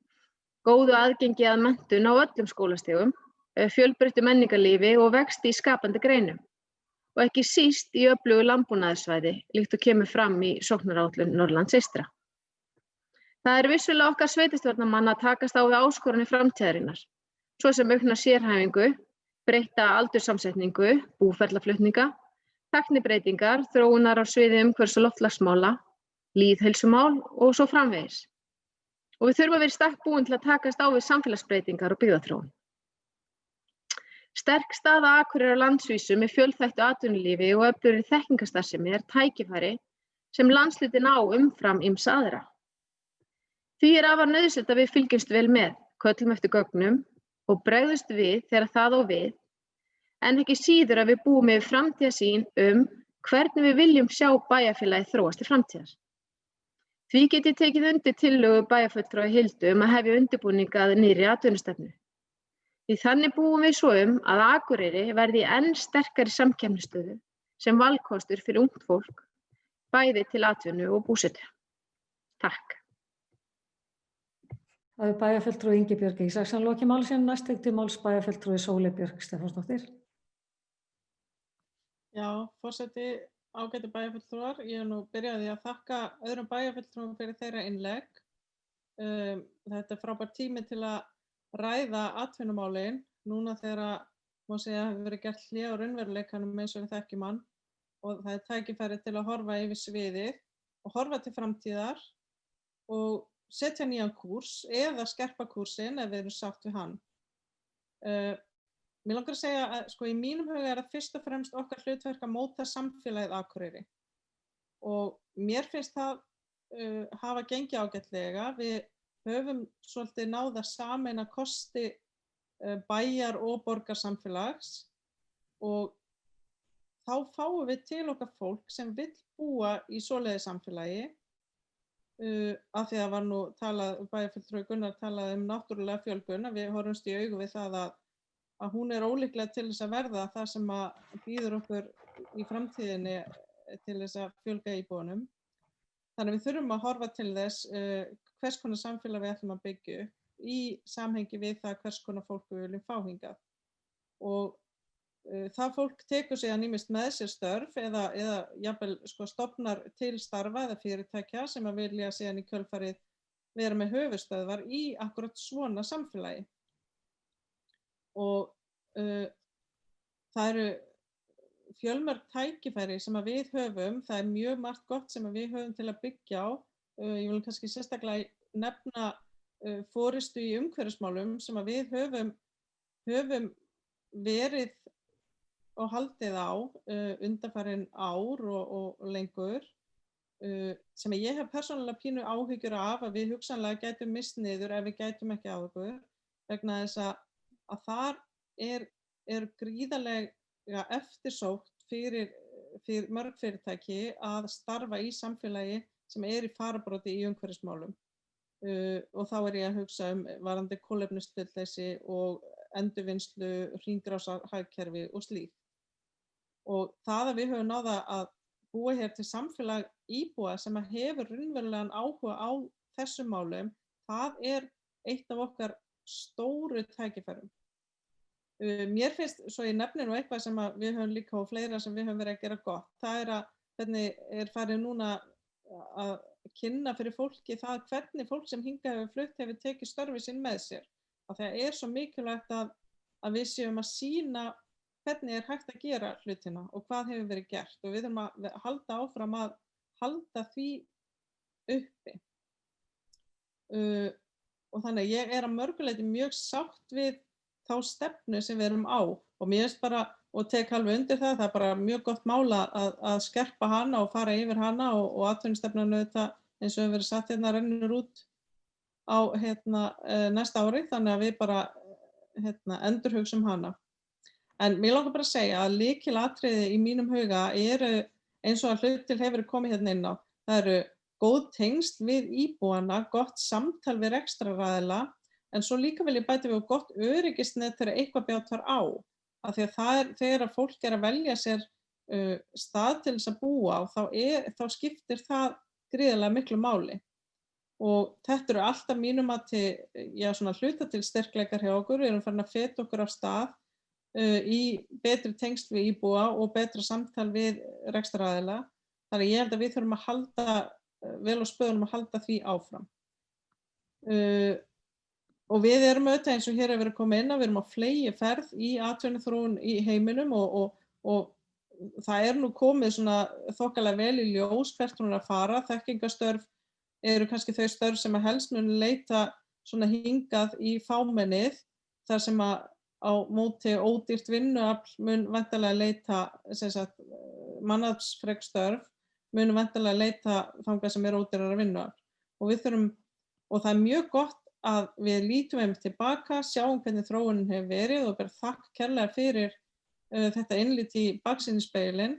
góðu aðgengi að menntun á öllum skólastigum, fjölbreyttu menningarlífi og vexti í skapandi greinum og ekki síst í öflugu landbúnaðarsvæði líkt og kemur fram í sóknaráætlun Norðurlands eystra. Það vissulega okkar sveitarstjórnarmanna að takast á við áskoranir framtíðarinnar, svo sem aukna sérhæfingu, breytta aldurssamsetningu, búferlaflutninga, tæknibreytingar, þróunar á sviði umhverfis- og loftslagsmála, lýðheilsumál og svo framvegis. Og við þurfum að vera í stakk búin til að takast á við samfélagsbreytingar og byggðaþróun. Sterk staða Akureyrar á landsvísu með fjölþættu atvinnulífi og öflugri þekkingarstarfsemi tækifæri sem landshlutinn á umfram ýmsa aðra. Því afar nauðsynlegt að við fylgjumst vel með, köllum eftir gögnum og bregðumst við þegar það á við, en ekki síður að við búum yfir framtíðarsýn hvernig við viljum sjá bæjarfélagið þróast til framtíðar. Því get ég tekið undir tillögu bæjarfulltrúa Hildu að hefja undirbúning að nýrri atvinnustefnu. Því þannig búum við svo að Akureyri verði í enn sterkari samkeppnisstöðu sem valkostur fyrir ungt fólk, bæði til atvinnu og búsetu. Takk. Það bæjarfulltrúi Ingibjörg Ísaksen lokið máli sínu. Næst til máls bæjarfulltrúi Sóley Björk Stefánsdóttir. Já, forseti, ágætu bæjarfulltrúar. Ég nú byrjaði að þakka öðrum bæjarfulltrúum fyrir þeirra innlegg. Þetta frábær tími til að ræða atvinnumálin. Núna þegar má segja hefur verið gert hlé á raunveruleikanum eins og við þekkjum hann og það tækifæri til að horfa yfir sviðið og horfa til framtíðar og setja nýjan kúrs eða skerpa kúrsinn ef við erum sátt við hann. Mér langar að segja að í mínum huga það fyrst og fremst okkar hlutverk að móta samfélagið Akureyri og mér finnst það hafa gengið ágætlega. Við höfum svolítið náð að sameina kosti bæjar- og borgarsamfélags og þá fáum við til okkar fólk sem vill búa í svoleiðis samfélagi. Af því að var nú talað, bæjarfulltrúi Gunnar talaði náttúrulega fjölgun, að við horfumst í augu við það að hún ólíklega til þess að verða það sem að býður okkur í framtíðinni til þess að fjölga íbúunum. Þannig við þurfum að horfa til þess hvers konar samfélag við ætlum að byggja upp í samhengi við það hvers konar fólk við viljum fá hingað. Og það fólk tekur sig að ýmist með sér störf eða jafnvel stofnar til starfa eða fyrirtækja sem að vilja síðan í kjölfarið vera með höfuðstöðvar í akkurat svona samfélagi. Og það eru fjölmörg tækifæri sem að við höfum, það er mjög margt gott sem að við höfum til að byggja á. Ég vil kannski sérstaklega nefna forystu í umhverfismálum sem að við höfum verið og haldið á undanfarin ár og lengur sem ég hef persónulega pínu áhyggjur af að við hugsanlega gætum mist niður ef við gætum ekki á okkur vegna þess að þar er gríðarlega eftirsótt fyrir mörg fyrirtæki að starfa í samfélagi sem í fararbroddi í umhverfismálum og þá ég að hugsa varðandi kolefnishlutleysi og endurvinnslu, hringrásarhagkerfi og slíkt. Og það að við höfum náð að búa hér til samfélag íbúa sem að hefur raunverulegan áhuga á þessum málum, það eitt af okkar stóru tækifærum. Mér finnst, svo ég nefni nú eitthvað sem að við höfum líka og fleira sem við höfum verið að gera gott, það að hvernig farið núna að kynna fyrir fólki það hvernig fólk sem hingað hefur flutt hefur tekið störfi sín með sér. Að það svo mikilvægt að við séum að sýna hvernig hægt að gera hlutina og hvað hefur verið gert og við þurfum að halda áfram að halda því uppi. Og þannig ég að mörguleyti mjög sátt við þá stefnu sem við erum á og mér finnst bara, og tek alveg undir það er bara mjög gott mála að skerpa hana og fara yfir hana og atvinnustefnan auðvitað eins og hefur verið satt rennur út á næsta ári, þannig að við bara endurhugsum hana. En mér langar bara að segja að lykilatriði í mínum huga eins og að hlutir hefur komið inn á. Það eru góð tengsl við íbúana, gott samtal við rekstraraðila, en svo líka vil ég bæta við gott öryggisnet þegar eitthvað bjátar á. Af því að þegar fólk að velja sér stað til þess að búa á, þá skiptir það gríðarlega miklu máli. Og þetta eru alltaf mínum hluta til styrkleikar hjá okkur, við erum farin að feta okkur af stað í betri tengsl við íbúa og betra samtal við rekstraraðila. Þannig ég held að við þurfum að halda vel á spöðunum að halda því áfram. Og við erum auðvitað eins og hér hefur verið komið inn að við erum á fleygiferð í atvinnuþróun í heiminum og það nú komið svona þokkalega vel í ljós hvert hún að fara. Þekkingarstörf eru kannski þau störf sem að helst munu leita svona hingað í fámennið þar sem að á móti ódýrt vinnuafl mun væntanlega leita mannaflsfrek störf mun væntanlega leita þangað sem ódýrara vinnuafl og við þurfum og það mjög gott að við lítum einmitt tilbaka, sjáum hvernig þróunin hefur verið og ber þakk kærlega fyrir þetta innlit í baksýnisspegilinn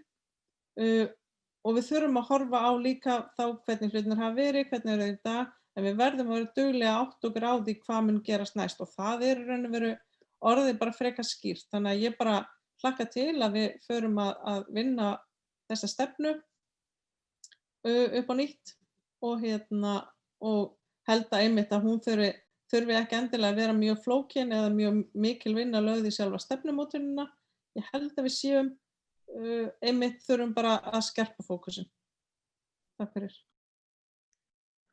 og við þurfum að horfa á líka þá hvernig hlutirnir hafa verið, hvernig eru þeir í dag, en við verðum að vera duglega að átta okkur á því hvað mun gerast næst og það í raun og veru orðið bara frekar skýrt. Þannig að ég bara hlakka til að við förum að vinna þessa stefnu upp á nýtt og held að einmitt að hún þurfi ekki endilega að vera mjög flókin eða mjög mikil vinna lögð í sjálfa stefnumótunina. Ég held að við séum einmitt þurfum bara að skerpa fókusinn. Takk fyrir.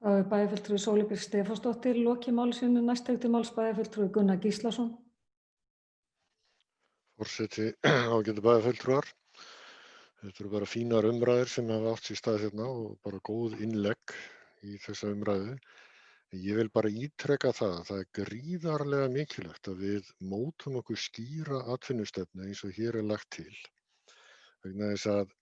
Það er bæjarfulltrúi Sóley Björk Stefánsdóttir lokið máli sínu. Næst tekur til máls bæjarfulltrúi Gunnar Gíslason. Forseti, ágætu bæjarfulltrúar. Þetta eru bara fínar umræður sem hafa átt sér stað hérna og bara góð innlegg í þessa umræðu. Ég vil bara ítreka það að það er gríðarlega mikilvægt að við mótum okkur skýra atvinnustefnu eins og hér er lagt til. Vegna þess að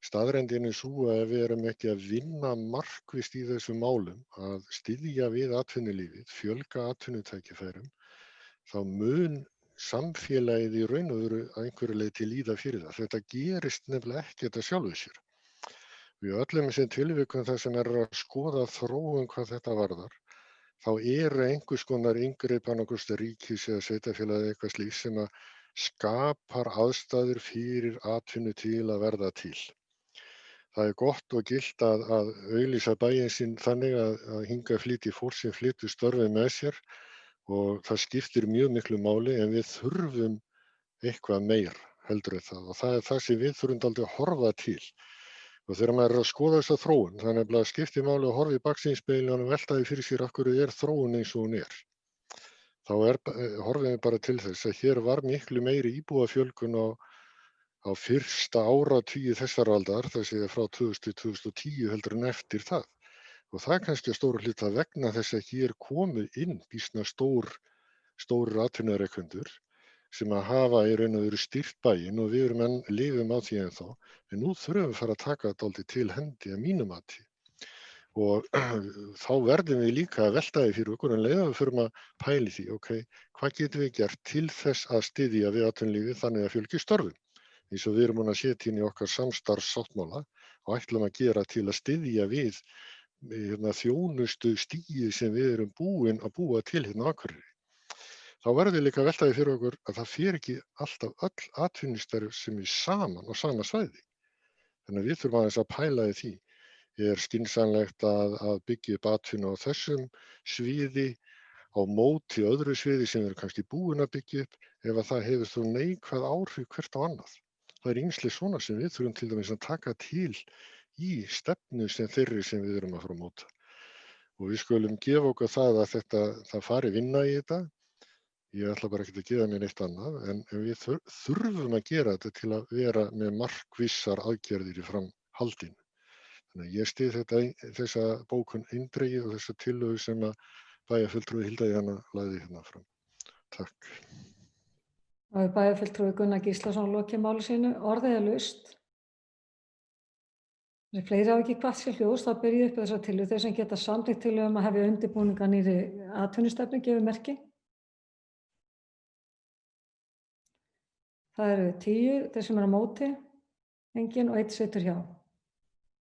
staðreyndin er sú að ef við erum ekki að vinna markvisst í þessum málum að styðja við atvinnulífið, fjölga atvinnutækifærum, þá mun samfélagið í raun og veru að einhverju leyti líða fyrir það. Þetta gerist nefnilega ekki þetta sjálfu sér. Við öllum þessum tilvikum þar sem er að skoða þróun hvað þetta varðar, þá eru einhvers konar inngrip annarkvort ríkis eða sveitarfélag eða eitthvað slíkt sem að skapar aðstæður fyrir atvinnu til að verða til. Það er gott og gilt að auglýsa bæinn sinn þannig að hingað flytji fólk sem flytur störfið með sér og það skiptir mjög miklu máli en við þurfum eitthvað meir heldur en það og það er það sem við þurfum dálítið að horfa til. Og þegar maður er að skoða þessa þróun, það er nefnilega skiptir máli að horfa í baksýnisspegilinn og velta því fyrir sér af hverju þróun eins og hún er. Þá horfum við bara til þess að hér var miklu meiri íbúafjölgun á fyrsta áratugi þessar aldar, það sé frá 2000 til 2010 heldur en eftir það. Og það er kannski að stóru hluta vegna þess að hér komu inn býsna stórir atvinnurekendur sem að hafa í raun og veru stýrt bæinn og við lifum á því ennþá. En nú þurfum við að fara að taka þetta dálítið til hendi að mínu mati. Og þá verðum við líka að velta því fyrir okkur en leiða við förum að pæli því, ok, hvað getum við gert til þess að styðja við atvinnulífið þannig að fjölgi störfum? Eins og við erum að setja inn í okkar samstarfssáttmála og ætlum að gera til að styðja við þjónustu stigið sem við erum búin að búa til hérna á Akureyri. Þá verðum við líka að velta því fyrir okkur að það fer ekki alltaf öll atvinnustörf sem er saman á sama svæði. Þannig að við þurfum aðeins að pæla í því. Er skynsamlegt að byggja upp atvinnu á þessum sviði á móti öðru sviði sem við erum kannski búin að byggja upp ef að það hefur þó neikvæð áhrif hvert á annað. Það er ýmislegt svona sem við þurfum til dæmis að taka til í stefnu sem þeirri sem við erum að fara að móta. Og við skulum gefa okkur það að það fari vinna í þetta. Ég ætla bara ekki að gefa mér neitt annað, en við þurfum að gera þetta til að vera með markvissar aðgerðir í framhaldinu. Þannig að ég styð þessa bókun eindregið og þessa tillögu sem að bæjarfulltrúi Hilda Jana lagði hérna fram. Takk. Það er bæjarfulltrúi Gunnar Gíslason lokið máli sínu. Orðið er laust. Þegar fleiri hafa ekki kvatt sér hljós, þá ber ég upp þessa tillögu. Þeir sem geta samþykkt tillögu að hefja undirbúninga nýrri atvinnustefnu gefur merki. Það eru 10, þeir sem eru á móti, enginn og 1 situr hjá.